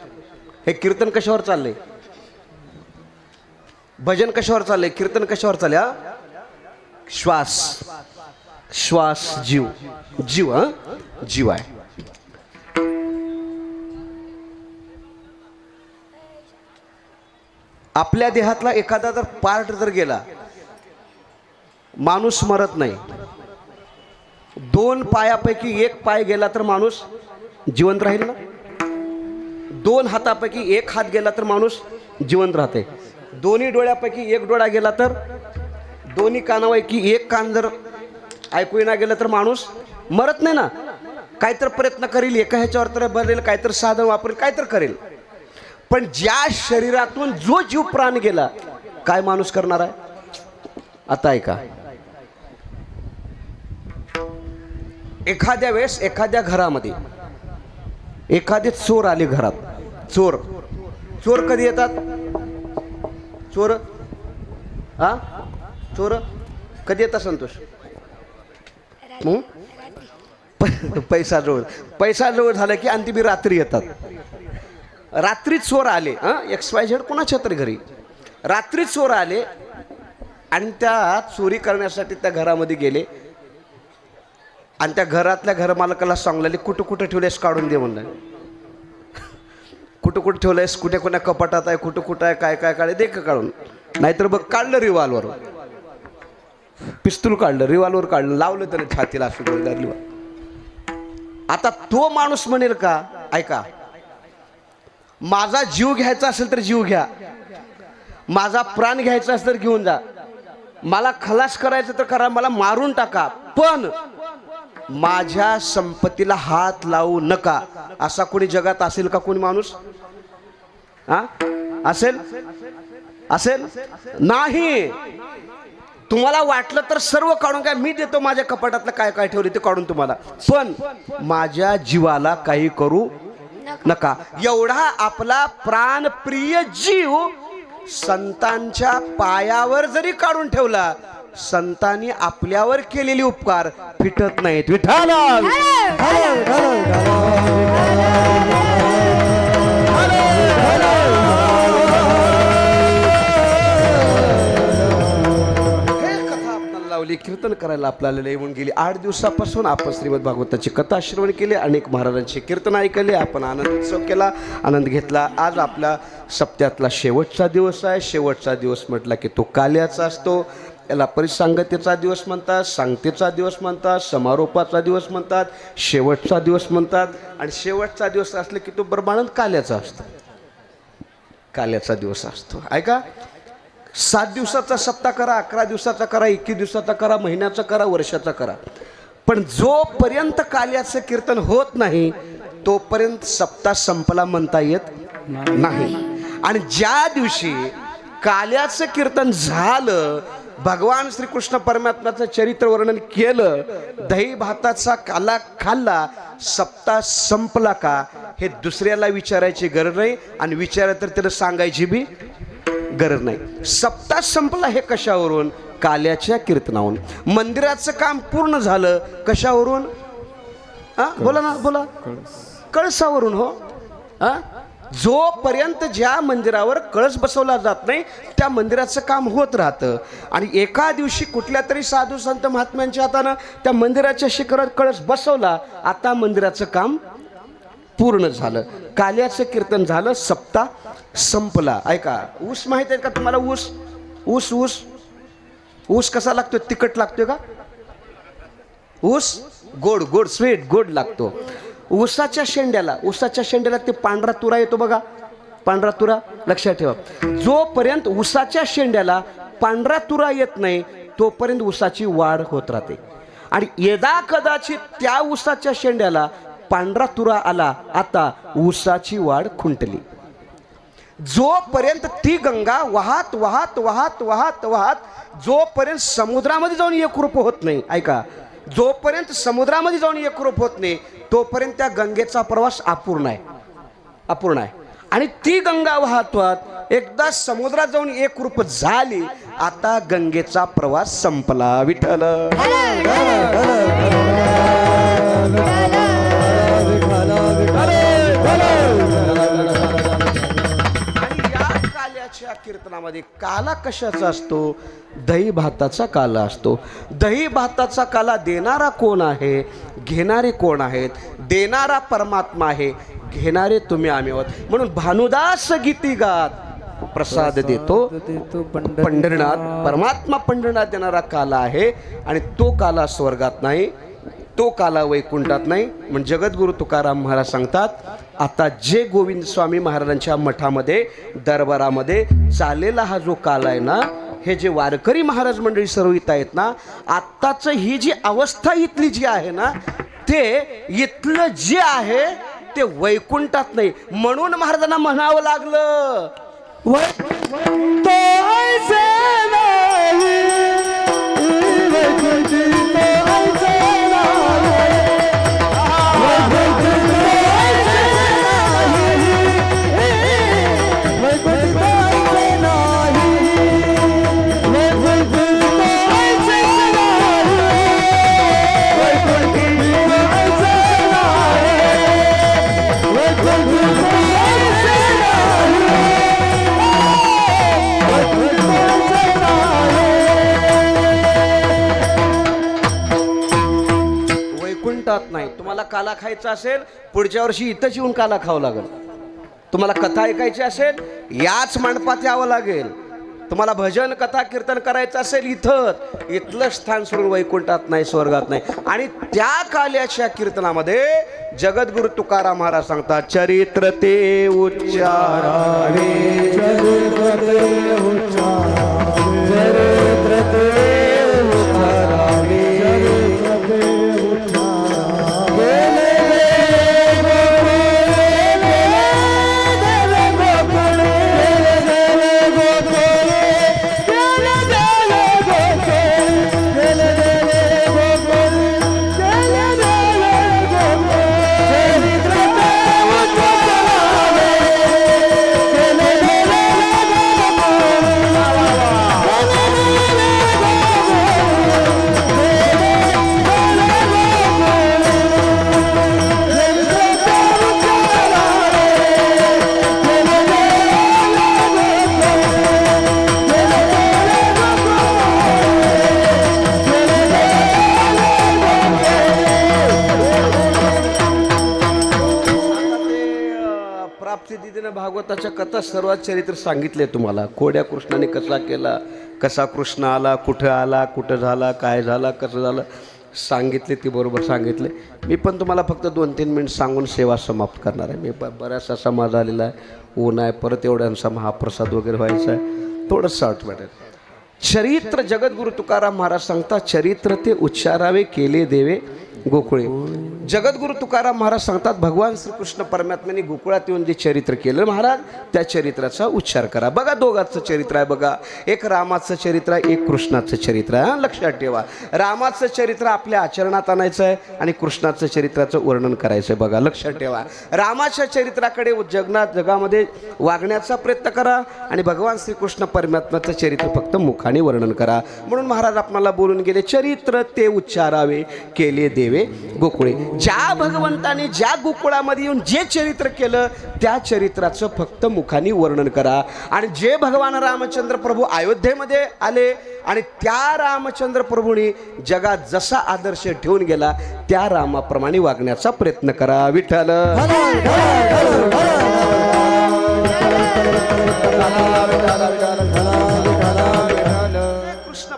[SPEAKER 2] हे कीर्तन कशावर चाललंय? भजन कशावर चाललंय? कीर्तन कशावर चाललंय? हा, श्वास, श्वास, जीव, जीव, हा जीव आहे. आपल्या देहातला एखादा जर पार्ट जर गेला, माणूस मरत नाही. 2 पायापैकी 1 पाय गेला तर माणूस जिवंत राहील ना. 2 हातापैकी 1 हात गेला तर माणूस जिवंत राहते. दोन्ही डोळ्यापैकी 1 डोळा गेला तर, दोन्ही कानापैकी 1 कान जर ऐकू ना गेलं तर माणूस मरत नाही ना. काहीतरी प्रयत्न करेल, एका ह्याच्यावर तर बरेल, काहीतरी साधन वापरेल, काहीतरी करेल. पण ज्या शरीरातून जो जीव प्राण गेला, काय माणूस करणार आहे? आता ऐका, एखाद्या वेळेस एखाद्या घरामध्ये एखादे चोर आले घरात. चोर चोर कधी येतात? चोर हा चोर कधी येतात संतोष? पैसा जवळ झाला की आणि ती रात्री येतात. रात्री चोर आले, XYZ कोणाच्या तरी घरी रात्री चोर आले आणि त्या चोरी करण्यासाठी त्या घरामध्ये गेले आणि त्या घरातल्या घरमालकाला सांगलेले कुठं कुठं ठेवलेस काढून दे म्हणलं. कुठं कुठं ठेवलंयस, कुठे कोणा कपाटात आहे, कुठं कुठं आहे, काय काय काढे दे का काढून. नाहीतर बघ, काढलं रिव्हॉल्वर, पिस्तूल काढलं, रिव्हॉल्वर काढलं, लावलं त्याने छातीला असं धरली. आता तो माणूस म्हणेल का, ऐका, माझा जीव घ्यायचा असेल तर जीव घ्या, माझा प्राण घ्यायचा असेल तर घेऊन जा, मला खलास करायचं तर करा, मला मारून टाका, पण माझ्या संपत्तीला हात लावू नका, असा कोणी जगात असेल का? कोणी माणूस हा असेल? असेल नाही. तुम्हाला वाटलं तर सर्व काढून, काय मी देतो, माझ्या कपाटातलं काय काय ठेवले ते काढून तुम्हाला, पण माझ्या जीवाला काही करू नका. एवढा आपला प्राणप्रिय जीव संतांच्या पायावर जरी काढून ठेवला, संतांनी आपल्यावर केलेले उपकार फिटत नाहीत. विठ्ठल कीर्तन करायला आपल्याला येऊन गेली. 8 दिवसापासून आपण श्रीमद भागवताची कथा श्रवण केली, अनेक महाराजांचे कीर्तन ऐकले, आपण आनंद उत्सव केला, आनंद घेतला. आज आपला सप्त्यातला शेवटचा दिवस आहे. शेवटचा दिवस म्हटला की तो काल्याचा असतो. याला परिसंगतीचा दिवस म्हणतात, सांगतेचा दिवस म्हणतात, समारोपाचा दिवस म्हणतात, शेवटचा दिवस म्हणतात. आणि शेवटचा दिवस असले की तो ब्रह्मानंद काल्याचा असतो, काल्याचा दिवस असतो. ऐका, 7 दिवसाचा सप्ताह करा, 11 दिवसाचा करा, 21 दिवसाचा करा, महिन्याचा करा, वर्षाचा करा, पण जोपर्यंत काल्याचं कीर्तन होत नाही तोपर्यंत सप्ताह संपला म्हणता येत नाही. आणि ज्या दिवशी काल्याचं कीर्तन झालं, भगवान श्रीकृष्ण परमात्म्याचं चरित्र वर्णन केलं, दही भाताचा काला खाल्ला, सप्ताह संपला का हे दुसऱ्याला विचारायची गरज नाही, आणि विचारलं तर त्याला सांगायची बी गरज नाही. सप्ताह संपला हे कशावरून? काल्याच्या कीर्तनावरून. मंदिराचं काम पूर्ण झालं कशावरून? बोला ना, बोला. कळसावरून. हो, जोपर्यंत ज्या मंदिरावर कळस बसवला जात नाही त्या मंदिराचं काम होत राहतं. आणि एका दिवशी कुठल्या तरी साधू संत महात्म्यांच्या हातानं त्या मंदिराच्या शिखरात कळस बसवला, आता मंदिराचं काम पूर्ण झालं. काल्याचं कीर्तन झालं, सप्ताह संपला. ऐका, ऊस माहित आहे का तुम्हाला? ऊस ऊस ऊस ऊस कसा लागतो? तिखट लागतोय का? ऊस गोड गोड स्वीट गोड लागतो. ऊसाच्या शेंड्याला ते पांढरा तुरा येतो बघा, पांढरा तुरा. लक्षात ठेवा, जोपर्यंत ऊसाच्या शेंड्याला पांढरा तुरा येत नाही तोपर्यंत ऊसाची वाढ होत राहते. आणि यदा कदाचित त्या ऊसाच्या शेंड्याला पांढरा तुरा आला, आता ऊसाची वाढ खुंटली. जोपर्यंत ती गंगा वाहत वाहत वाहत वाहत वाहत जोपर्यंत समुद्रामध्ये जाऊन एकरूप होत नाही, ऐका, जोपर्यंत समुद्रामध्ये जाऊन एकरूप होत नाही तोपर्यंत त्या गंगेचा प्रवास अपूर्ण आहे, अपूर्ण आहे. आणि ती गंगा वाहत वाहत एकदा समुद्रात जाऊन एक रूप झाली. आता गंगेचा प्रवास संपला. विठ्ठल कीर्तनामध्ये काला कशाचा असतो? दही भाताचा काला असतो. दही भाताचा काला देणारा कोण आहे? घेणारे कोण आहेत? देणारा परमात्मा आहे, घेणारे तुम्ही आम्ही आहोत. म्हणून भानुदास गीती गात प्रसाद देतो पंढरनाथ. परमात्मा पंढरनाथ देणारा काला आहे आणि तो काला स्वर्गात नाही, तो काला वैकुंठात नाही. म्हणजे जगद्गुरु तुकाराम महाराज सांगतात, आता जे गोविंद स्वामी महाराजांच्या मठामध्ये दरबारामध्ये चाललेला हा जो काल आहे ना, हे जे वारकरी महाराज मंडळी सर्व इथं आहेत ना, आत्ताच ही जी अवस्था इथली जी आहे ना, ते इथलं जे आहे ते वैकुंठात नाही. म्हणून महाराजांना म्हणावं लागलं नाही. तुम्हाला काला खायचा असेल, पुढच्या वर्षी इथंच येऊन काला खावं लागेल. तुम्हाला कथा ऐकायची असेल, याच मंडपात यावं लागेल. तुम्हाला भजन कथा कीर्तन करायचं असेल, इथलं स्थान सोडून वैकुंठात नाही, स्वर्गात नाही. आणि त्या काल्याच्या कीर्तनामध्ये जगद्गुरु तुकाराम महाराज सांगतात, चरित्र ते उच्चारावे, चरित्र ते उच्चारावे, चरित्र ते उच्चारावे, भागवताच्या कथा सर्वात चरित्र सांगितले तुम्हाला. खोड्या कृष्णाने कसा केला, कसा कृष्ण आला, कुठं आला, कुठं झाला, काय झाला, कसं झालं सांगितले, ती बरोबर सांगितले. मी पण तुम्हाला फक्त 2-3 मिनिट सांगून सेवा समाप्त करणार आहे. मी बऱ्याचसा समाज आलेला आहे, ऊन आहे, परत एवढ्यांचा महाप्रसाद वगैरे व्हायचा आहे, थोडंसं शॉर्ट भेटेल. चरित्र जगद्गुरु तुकाराम महाराज सांगतात, चरित्र ते उच्चारावे केले देवे गोकुळे. जगद्गुरु तुकाराम महाराज सांगतात, भगवान श्रीकृष्ण परमात्म्याने गोकुळात येऊन जे चरित्र केलं महाराज, त्या चरित्राचा उच्चार करा. बघा, दोघांचं चरित्र आहे बघा. एक रामाचं चरित्र आहे, एक कृष्णाचं चरित्र आहे. लक्षात ठेवा, रामाचं चरित्र आपल्या आचरणात आणायचं आहे आणि कृष्णाचं चरित्राचं वर्णन करायचं आहे. बघा, लक्षात ठेवा, रामाच्या चरित्राकडे जगामध्ये वागण्याचा प्रयत्न करा आणि भगवान श्रीकृष्ण परमात्म्याचं चरित्र फक्त मुखाने वर्णन करा. म्हणून महाराज आपल्याला बोलून गेले, चरित्र ते उच्चारावे केले देवे गोकुळे. ज्या भगवंताने ज्या गोकुळामध्ये येऊन जे चरित्र केलं, त्या चरित्राचं फक्त मुखाने वर्णन करा. आणि जे भगवान रामचंद्र प्रभू अयोध्येमध्ये आले आणि त्या रामचंद्र प्रभूंनी जगात जसा आदर्श ठेवून गेला, त्या रामाप्रमाणे वागण्याचा प्रयत्न करा. विठ्ठल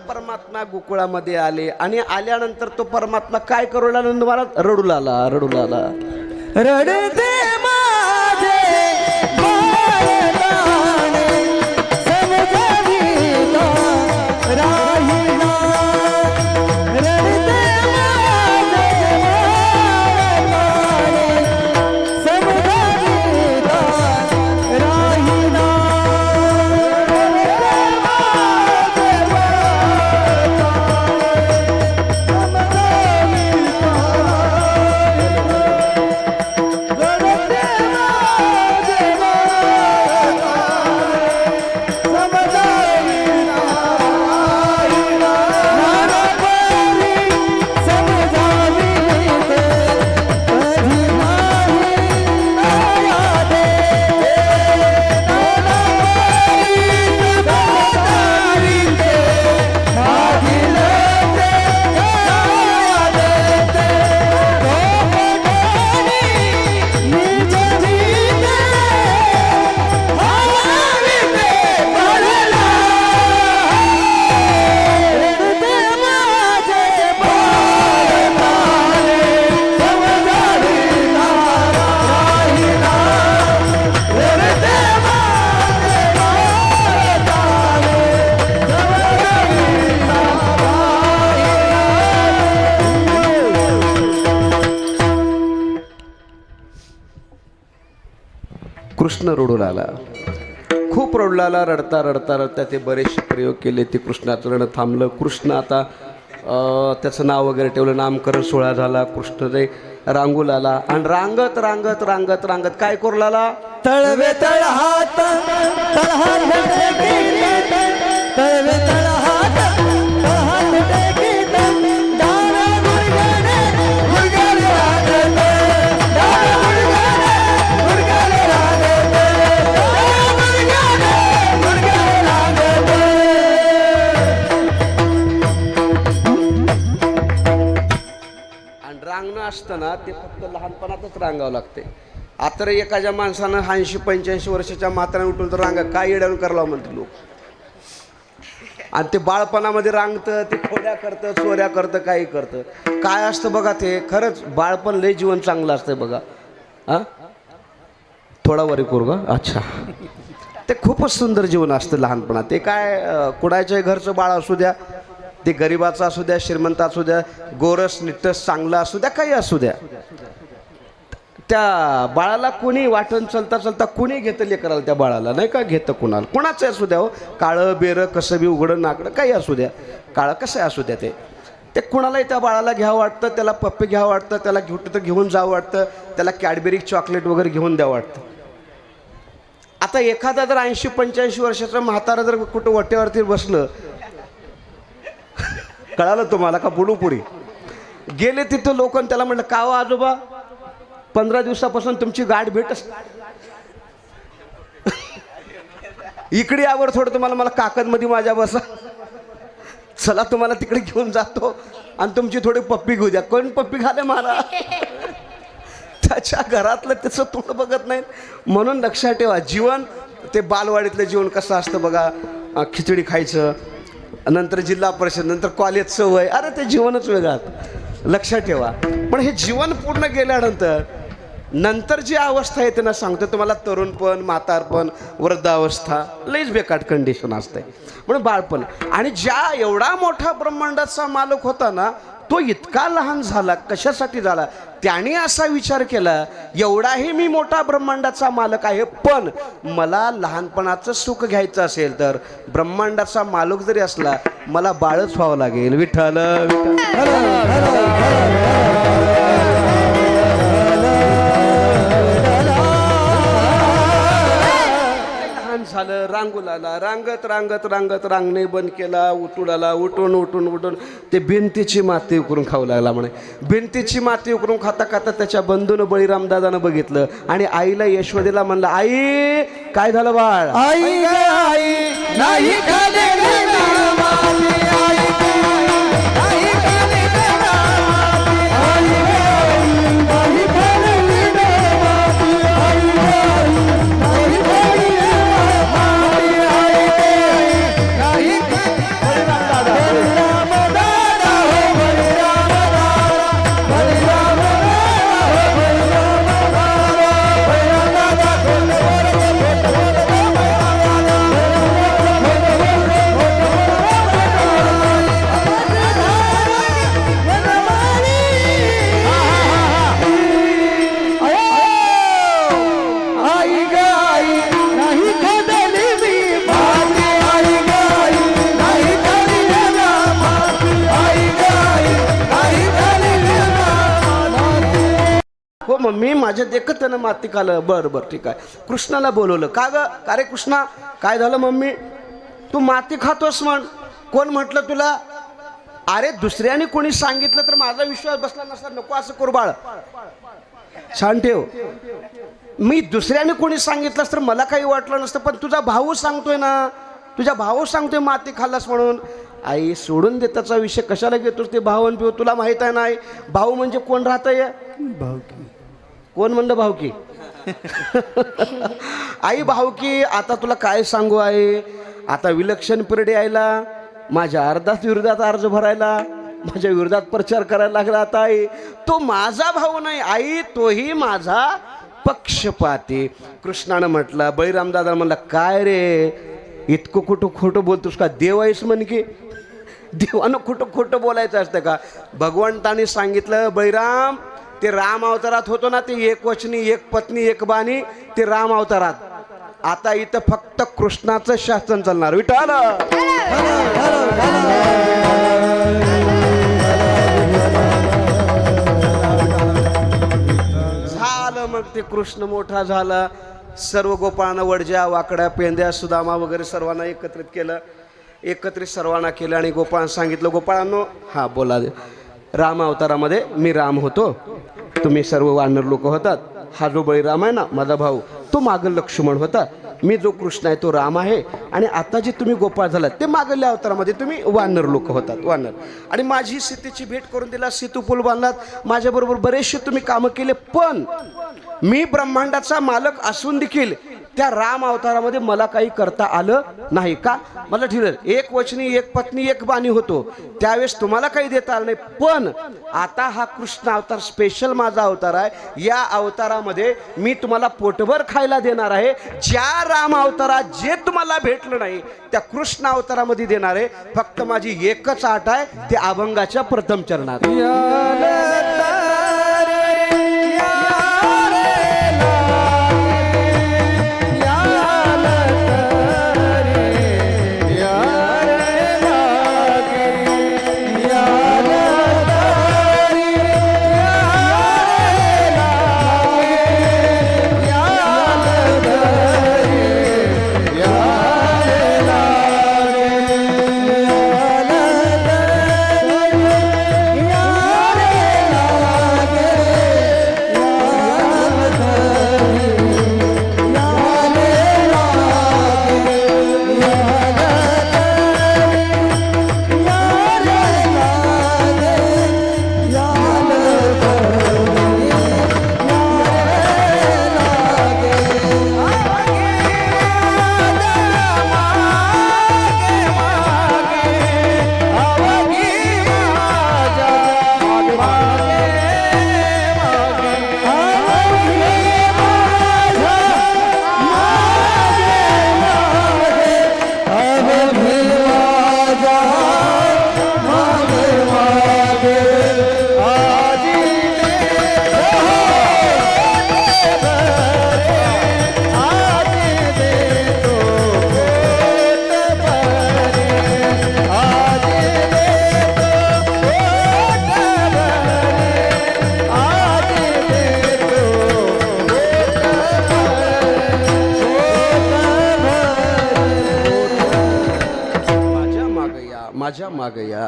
[SPEAKER 2] परमात्मा गोकुळामध्ये आले आणि आल्यानंतर तो परमात्मा काय करू लागला? तुम्हाला रडू लागला, रडू लागला.
[SPEAKER 1] रडते माझे बाळगाणे, समजावीला राहिला. रडते माझे बाळगाणे, समजावीला राहिला. रडते
[SPEAKER 2] कृष्ण रडू लागला. खूप रडू लागला. रडता रडता रडता ते बरेचसे प्रयोग केले. ते कृष्णाचं रडणं थांबलं. कृष्ण आता त्याचं नाव वगैरे ठेवलं. नामकरण सोहळा झाला. कृष्ण ते रांगू लागला आणि रांगत रांगत रांगत रांगत काय करू लागला.
[SPEAKER 1] तळवे तळहात तळहात टेकीत तळवे तळहात तळहात टेकीत दार गुडगणे गुडगणे रागते दार गुडगणे गुडगणे रागते दार गुडगणे गुडगणे रागते.
[SPEAKER 2] आणि रांगणं असतं ना ते फक्त लहानपणातच रांगावं लागते. आता रे एखाद्या माणसानं 80-85 वर्षाच्या म्हाताऱ्याने उठून तर रांगा काय येड्यानं करायला म्हणते लोक. आणि ते बाळपणामध्ये रांगतं, ते खोड्या करतं, चोऱ्या करतं, काही करतं. काय असतं बघा ते. खरंच बाळपण लय जीवन चांगलं असतं बघा. हां थोडा वरी करू का. अच्छा ते खूपच सुंदर जीवन असतं लहानपणात. ते काय कुणाच्या घरचं बाळ असू द्या, ते गरिबाचं असू द्या, श्रीमंत असू द्या, गोरस निट्टस चांगलं असू द्या, काही असू द्या, त्या बाळाला कोणी वाटण चलता चलता कोणी घेतं लेकराला. त्या बाळाला नाही का घेतं कुणाला, कुणाचं असू द्या हो. काळं बेरं कसं बी उघडं नाकडं काही असू द्या, काळं कसं असू द्या, ते कुणालाही त्या बाळाला घ्यावं वाटतं. त्याला पप्पी घ्यावं वाटतं, त्याला तर घेऊन जावं वाटतं, त्याला कॅडबेरी चॉकलेट वगैरे घेऊन द्यावं वाटतं. आता एखादा जर 80-85 वर्षाचं म्हातारा जर कुठं वट्यावरती बसलं, कळालं तुम्हाला का बुडू पुढे गेले तिथं लोक त्याला म्हणलं का हो आजोबा 15 दिवसापासून तुमची गाठ भेटच इकडे यावर थोडं तुम्हाला मला काकदमध्ये माझ्या बसा, चला तुम्हाला तिकडे घेऊन जातो आणि तुमची थोडी पप्पी घेऊ द्या. कोण पप्पी घाले मला त्याच्या घरातलं त्याचं तोंड बघत नाही. म्हणून लक्षात ठेवा जीवन ते बालवाडीतलं जीवन कसं असतं बघा. खिचडी खायचं, नंतर जिल्हा परिषद, नंतर कॉलेजचं वय, अरे ते जीवनच वेगळं. लक्षात ठेवा. पण हे जीवन पूर्ण गेल्यानंतर नंतर जी अवस्था येते ना, सांगतो तुम्हाला, तरुणपण, म्हातारपण, वृद्धावस्था, लईच बेकार कंडिशन असते. म्हणून बाळपण. आणि ज्या एवढा मोठा ब्रह्मांडाचा मालक होता ना, तो इतका लहान झाला. कशासाठी झाला? त्याने असा विचार केला, एवढाही मी मोठा ब्रह्मांडाचा मालक आहे, पण मला लहानपणाचं सुख घ्यायचं असेल तर ब्रह्मांडाचा मालक जरी असला मला बाळच व्हावं लागेल. विठ्ठल झालं. रांगुलाला रांगत रांगत रांगत रांगणे बंद केला. उठून उठून उठून उठून ते भिंतीची माती उकरून खाऊ लागला. म्हणे भिंतीची माती उकरून खाता खाता त्याच्या बंधूनं बळीराम दादानं बघितलं आणि आईला यशोदेला म्हणलं, आई काय झालं बाळ?
[SPEAKER 1] आई ग आई नाही खाले ग माती, आई ग नाही खाले ग माती, आई ग नाही खाले ग माती, आई ग नाही खाले ग माती, आई ग नाही खाले. बळीराम दादा हो, बळीराम दादा, बळीराम दादा हो, बळीराम दादा, बळीराम दादा
[SPEAKER 2] हो मम्मी माझ्या देखत त्यानं माती खाल्लं. बरं बरं ठीक आहे. कृष्णाला बोलवलं. का ग? का रे कृष्णा काय झालं? मम्मी तू माती खातोस म्हण. कोण म्हटलं तुला? अरे दुसऱ्याने कोणी सांगितलं तर माझा विश्वास बसला नसता. नको असं करू बाळ, छान ठेव. मी दुसऱ्याने कोणी सांगितलंस तर मला काही वाटलं नसतं, पण तुझा भाऊ सांगतोय ना, तुझा भाऊ सांगतोय माती खाल्लास म्हणून. आई सोडून दे त्याचा विषय, कशाला घेतोस ते भाऊ आणि पिऊ? तुला माहीत आहे ना भाऊ म्हणजे कोण राहतंय?
[SPEAKER 1] भाऊकी.
[SPEAKER 2] कोण म्हणलं भाऊकी? आई भाऊकी. आता तुला काय सांगू आहे, आता विलक्षण पिरियड यायला, माझ्या विरोधात अर्ज भरायला, माझ्या विरोधात प्रचार करायला लागला. आता आई तो माझा भाऊ नाही आई, तोही माझा पक्षपाती. कृष्णानं म्हटलं, बळीराम दादा म्हणला, काय रे इतकं कुठं खोटं बोलतोस का? देव आहेस म्हण की. देवानं कुठं खोटं बोलायचं असतं का? भगवंताने सांगितलं, बळीराम ते राम अवतारात होतो ना, ते एक वचनी एक पत्नी एक बाणी, ते राम अवतारात. आता इथं फक्त कृष्णाचं शासन चालणार. विठ्ठल झालं. मग ते कृष्ण मोठा झाला. सर्व गोपाळांना वडज्या वाकड्या पेंद्या सुदामा वगैरे सर्वांना एकत्रित केलं. एकत्रित सर्वांना केलं आणि गोपाळांना सांगितलं, गोपाळांनो हा बोला, राम अवतारामध्ये मी राम होतो, तुम्ही सर्व वानर लोक होतात. हा जो बळीराम आहे ना माझा भाऊ, तो मागं लक्ष्मण होता. मी जो कृष्ण आहे तो राम आहे. आणि आता जे तुम्ही गोपाळ झालात ते मागल्या अवतारामध्ये तुम्ही वानर लोक होतात, वानर. आणि माझी सीतेची भेट करून दिला, सेतू पूल बांधलात, माझ्याबरोबर बरेचसे तुम्ही कामं केले. पण मी ब्रह्मांडाचा मालक असून देखील त्या राम अवतारामध्ये मला काही करता आलं नाही. का? मला ठरलं एक वचनी एक पत्नी एक बाणी होतो, त्यावेळेस तुम्हाला काही देता आलं नाही. पण आता हा कृष्ण अवतार स्पेशल माझा अवतार आहे. या अवतारामध्ये मी तुम्हाला पोटभर खायला देणार आहे. ज्या राम अवतारात जे तुम्हाला भेटलं नाही त्या कृष्ण अवतारामध्ये देणार आहे. फक्त माझी एकच आट आहे, ते अभंगाच्या प्रथम चरणात.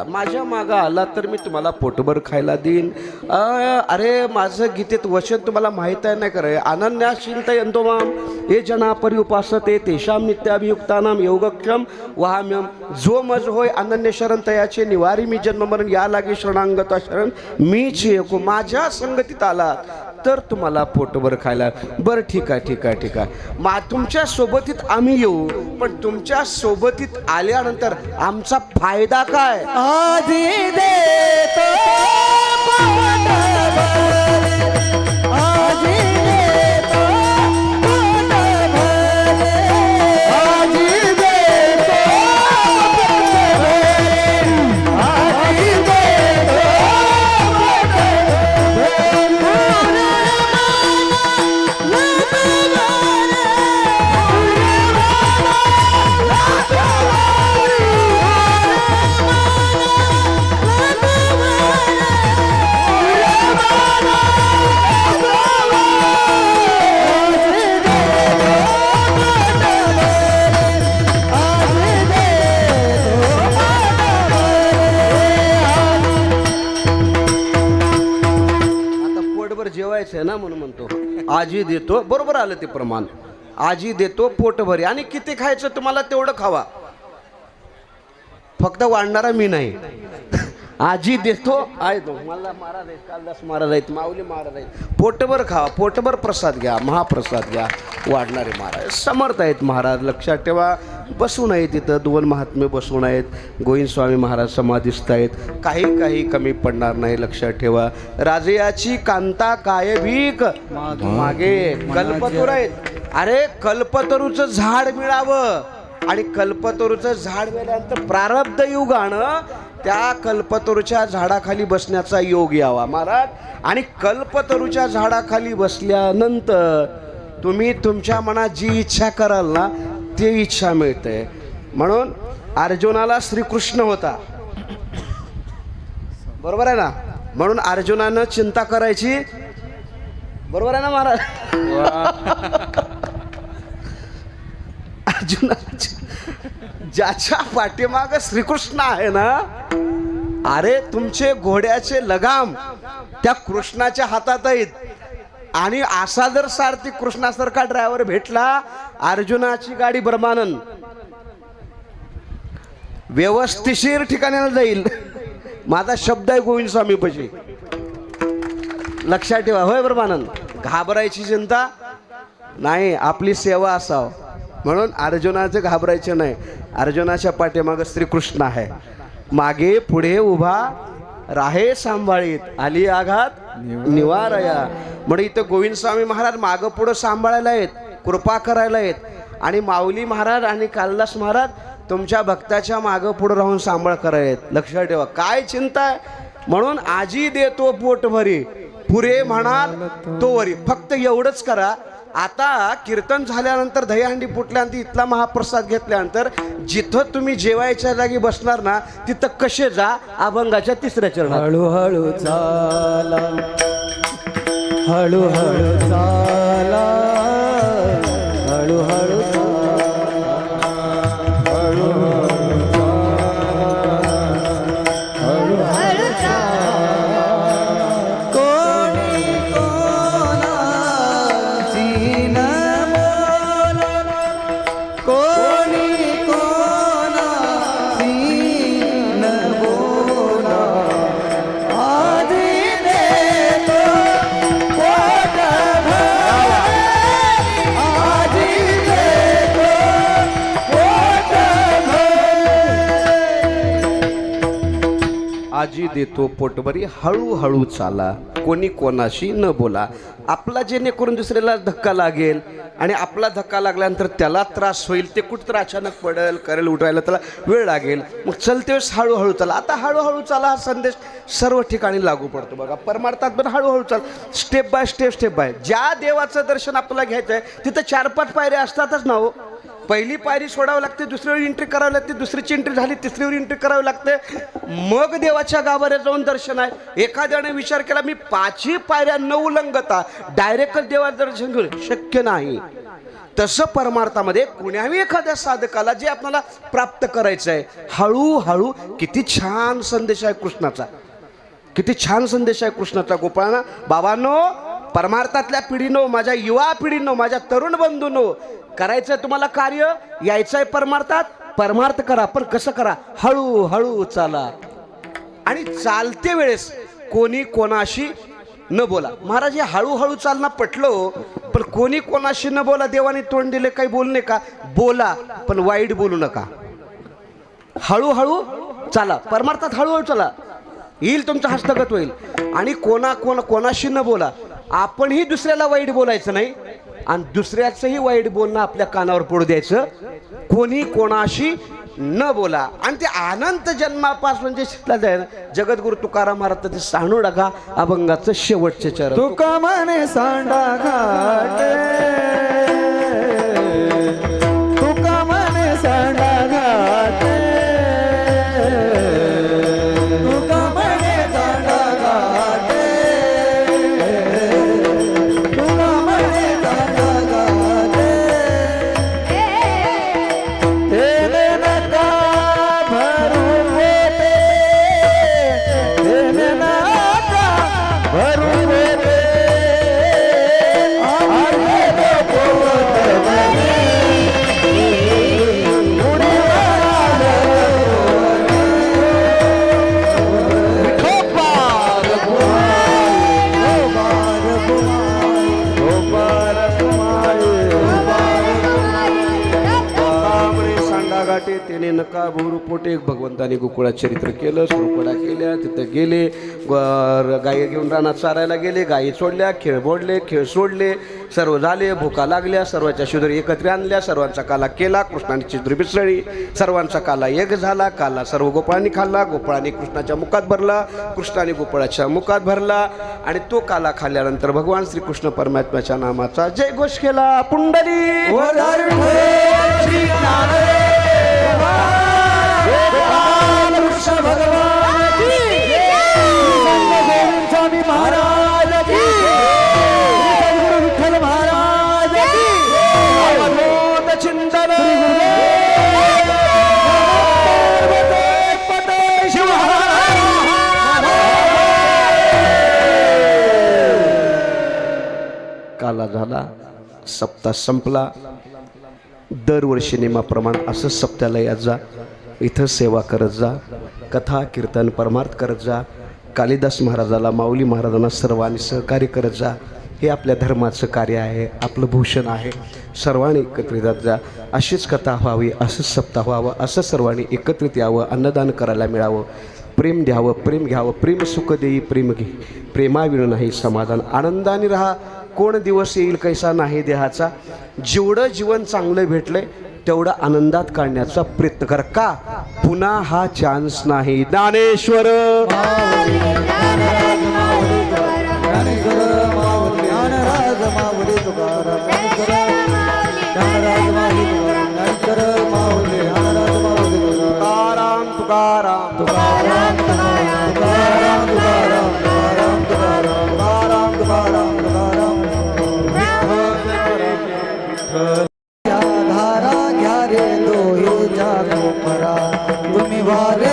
[SPEAKER 2] माझ्या मागं आला तर मी तुम्हाला पोटभर खायला देईन. अरे माझं गीतेत वचन तुम्हाला माहीत आहे नाही करे, अनन्याश्चिंत यंतो माम हे जना परी उपासते तेषाम नित्याभियुक्तानाम योगक्षम वहाम्यम. जो मज होय अनन्य शरण तयाचे निवारी मी जन्म मरण या लागे शरणांगता शरण मीच एको. माझ्या संगतीत आला तर तुम्हाला पोटभर खायला. बरं ठीक आहे ठीक आहे ठीक आहे, तुमच्या सोबतीत आम्ही येऊ, पण तुमच्या सोबतीत आल्यानंतर आमचा फायदा काय?
[SPEAKER 1] आधी देतो पोटभर, आधी देतो पोटभर, आधी देतो पोटभर, आधी देतो
[SPEAKER 2] जेवायचं आहे ना म्हणून म्हणतो आजी देतो. बरोबर आलं ते प्रमाण. आजी देतो पोटभरी. आणि किती खायचं तुम्हाला तेवढं खावा, फक्त वाढणारा मी नाही. आजी देतो आहे तो. मला महाराज आहेत, कालदास महाराज आहेत, माऊली महाराज आहेत. पोटभर खावा, पोटभर प्रसाद घ्या, महाप्रसाद घ्या. वाढणारे महाराज समर्थ आहेत महाराज, लक्षात ठेवा. बसून आहेत तिथं, दोन महात्मे बसून आहेत. गोविंद स्वामी महाराज समाधिस्थ आहेत. काही कमी पडणार नाही, लक्षात ठेवा. राजयाची कांता काय भीक मागे. कल्पतरू आहेत. अरे कल्पतरूचं झाड मिळावं आणि कल्पतरूचं झाड गेल्यानंतर प्रारब्ध युगानं त्या कल्पतरूच्या झाडाखाली बसण्याचा योग यावा महाराज. आणि कल्पतरूच्या झाडाखाली बसल्यानंतर तुम्ही तुमच्या मनात जी इच्छा कराल ना ती इच्छा मिळते. म्हणून अर्जुनाला श्रीकृष्ण होता, बरोबर आहे ना. म्हणून अर्जुनानं चिंता करायची, बरोबर आहे ना महाराज. अर्जुना ज्याच्या पाठीमाग श्रीकृष्ण आहे ना, अरे तुमचे घोड्याचे लगाम त्या कृष्णाच्या हातात आहेत. आणि असा जर सारथी कृष्णासारखा ड्रायव्हर भेटला, अर्जुनाची गाडी ब्रह्मानंद व्यवस्थिशीर ठिकाणाला जाईल. माझा शब्द आहे गोविंद स्वामी पशी, लक्षात ठेवा. होय ब्रह्मानंद, घाबरायची चिंता नाही, आपली सेवा असावं. म्हणून अर्जुनाचं घाबरायचं नाही. अर्जुनाच्या पाठीमागं श्रीकृष्ण आहे, मागे पुढे उभा राहे सांभाळीत, आली आघात निवारया. म्हणून इथं गोविंद स्वामी महाराज मागं पुढं सांभाळायला आहेत, कृपा करायला आहेत. आणि माऊली महाराज आणि कालिदास महाराज तुमच्या भक्ताच्या मागं पुढं राहून सांभाळ करायत. लक्षात ठेवा, काय चिंता आहे. म्हणून आजी देतो पोट भरी, पुरे म्हणाल तो वरी. फक्त एवढंच करा. आता कीर्तन झाल्यानंतर दहीहंडी फुटल्यानंतर इथला महाप्रसाद घेतल्यानंतर जिथं तुम्ही जेवायच्या जागी बसणार ना तिथं कसे जा, अभंगाच्या 3ऱ्या चरणात
[SPEAKER 1] हळूहळू चाला, हळूहळू चाला, हळूहळू
[SPEAKER 2] आजी देतो पोटभरी, हळूहळू चाला, कोणी कोणाशी न बोला. आपला जेणेकरून दुसऱ्याला धक्का लागेल आणि आपला धक्का लागल्यानंतर त्याला त्रास होईल, ते कुठं तर अचानक पडेल, करेल, उठवायला त्याला वेळ लागेल. मग चलते वेळेस हळूहळू चाला. आता हळूहळू चाला हा संदेश सर्व ठिकाणी लागू पडतो बघा. परमार्थात पण हळूहळू चाल, step by step, step by. ज्या देवाचं दर्शन आपल्याला घ्यायचं आहे तिथं 4-5 पायऱ्या असतातच ना हो. पहिली पायरी सोडावी लागते, दुसरीवर एंट्री करावी लागते, दुसरीची एंट्री झाली तिसरीवर एंट्री करावी लागते, मग देवाच्या गाभाऱ्यात जाऊन दर्शन आहे. एखाद्याने विचार केला मी 5ही पायऱ्या न उल्लंघता डायरेक्ट देवाचं दर्शन घेऊ, शक्य नाही. तसं परमार्थामध्ये कुण्याही एखाद्या साधकाला जे आपल्याला प्राप्त करायचं आहे, हळूहळू. किती छान संदेश आहे कृष्णाचा, किती छान संदेश आहे कृष्णाचा. गोपाळांना बाबांनो, परमार्थातल्या पिढीनो, माझ्या युवा पिढीनो, माझ्या तरुण बंधूंनो, करायचंय तुम्हाला कार्य, यायचंय परमार्थात, परमार्थ करा. पण कसं करा, हळूहळू चाला. आणि चालते वेळेस कोणी कोणाशी न बोला. महाराज हे हळूहळू चालणं पटलो, पण कोणी कोणाशी न बोला. देवाने तोंड दिले, काही बोलू नका, बोला पण वाईट बोलू नका. हळूहळू चाला, परमार्थात हळूहळू चला, येईल तुमचं हस्तगत होईल. आणि कोणाशी न बोला. आपणही दुसऱ्याला वाईट बोलायचं नाही आणि दुसऱ्याचंही वाईट बोलणं आपल्या कानावर पडू द्यायचं. कोणी कोणाशी न बोला. आणि ते अनंत जन्मापासून जे शिकला जाईल, जगद्गुरु तुकाराम महाराज ते सांडू टाका अभंगाचं शेवटचे चरण.
[SPEAKER 1] तुका म्हणे सांडा घाट, तुका म्हणे सांडा घाट, तुका म्हणे सांडा घाट, तुका म्हणे सांडा घाट. तेने नका भरू पोटे, तेने नका भरू पोटे, आगे तो
[SPEAKER 2] नका भरू पोटे. भगवंताने गोकुळात चरित्र केलं, सुरकोडा केल्या, तिथं गेले, गाई घेऊन रानात चारायला गेले, गायी सोडल्या, खेळ बोडले, खेळ सोडले, सर्व झाले, भुका लागल्या, सर्वांच्या शिदोरी एकत्र आणल्या, सर्वांचा काला केला, कृष्णाने चिदरी बिसळली, सर्वांचा काला एक झाला, काला सर्व गोपाळांनी खाल्ला, गोपाळांनी कृष्णाच्या मुखात भरला, कृष्णाने गोपाळाच्या मुखात भरला आणि तो काला खाल्ल्यानंतर भगवान श्रीकृष्ण परमात्म्याच्या नामाचा जय घोष केला. पुंडली
[SPEAKER 1] स्वामी महाराज की सद्गुरु विठ्ठल महाराज की
[SPEAKER 2] अवधूत चिंतन काला झाला, सप्ताह संपला. दरवर्षी नियमाप्रमाणे असं सप्त्यालयात जा, इथं सेवा करत जा, कथा कीर्तन परमार्थ करत जा, कालिदास महाराजाला माऊली महाराजांना सर्वांनी सहकार्य करत जा. हे आपल्या धर्माचं कार्य आहे, आपलं भूषण आहे. सर्वांनी एकत्रित जा, अशीच कथा व्हावी, असंच सप्ताह व्हावं, असं सर्वांनी एकत्रित यावं, अन्नदान करायला मिळावं, प्रेम द्यावं, प्रेम घ्यावं. प्रेम सुख देई प्रेम घे, प्रेमाविण नाही समाधान. आनंदाने राहा, कोण दिवस येईल कैसा नाही देहाचा. जेवढं जीवन चांगलं भेटलंय तेवढं आनंदात काढण्याचा प्रयत्न कर, का पुन्हा हा चान्स नाही. ज्ञानेश्वर
[SPEAKER 1] ज्ञानराज माऊली तुकाराम, ज्ञानराज माऊली
[SPEAKER 2] तुकाराम तुकाराम
[SPEAKER 1] तुकाराम तुकाराम तुकाराम तुकाराम तुकाराम तुकाराम धारा घ्या रे दोहे जागो करा तुम्ही वारे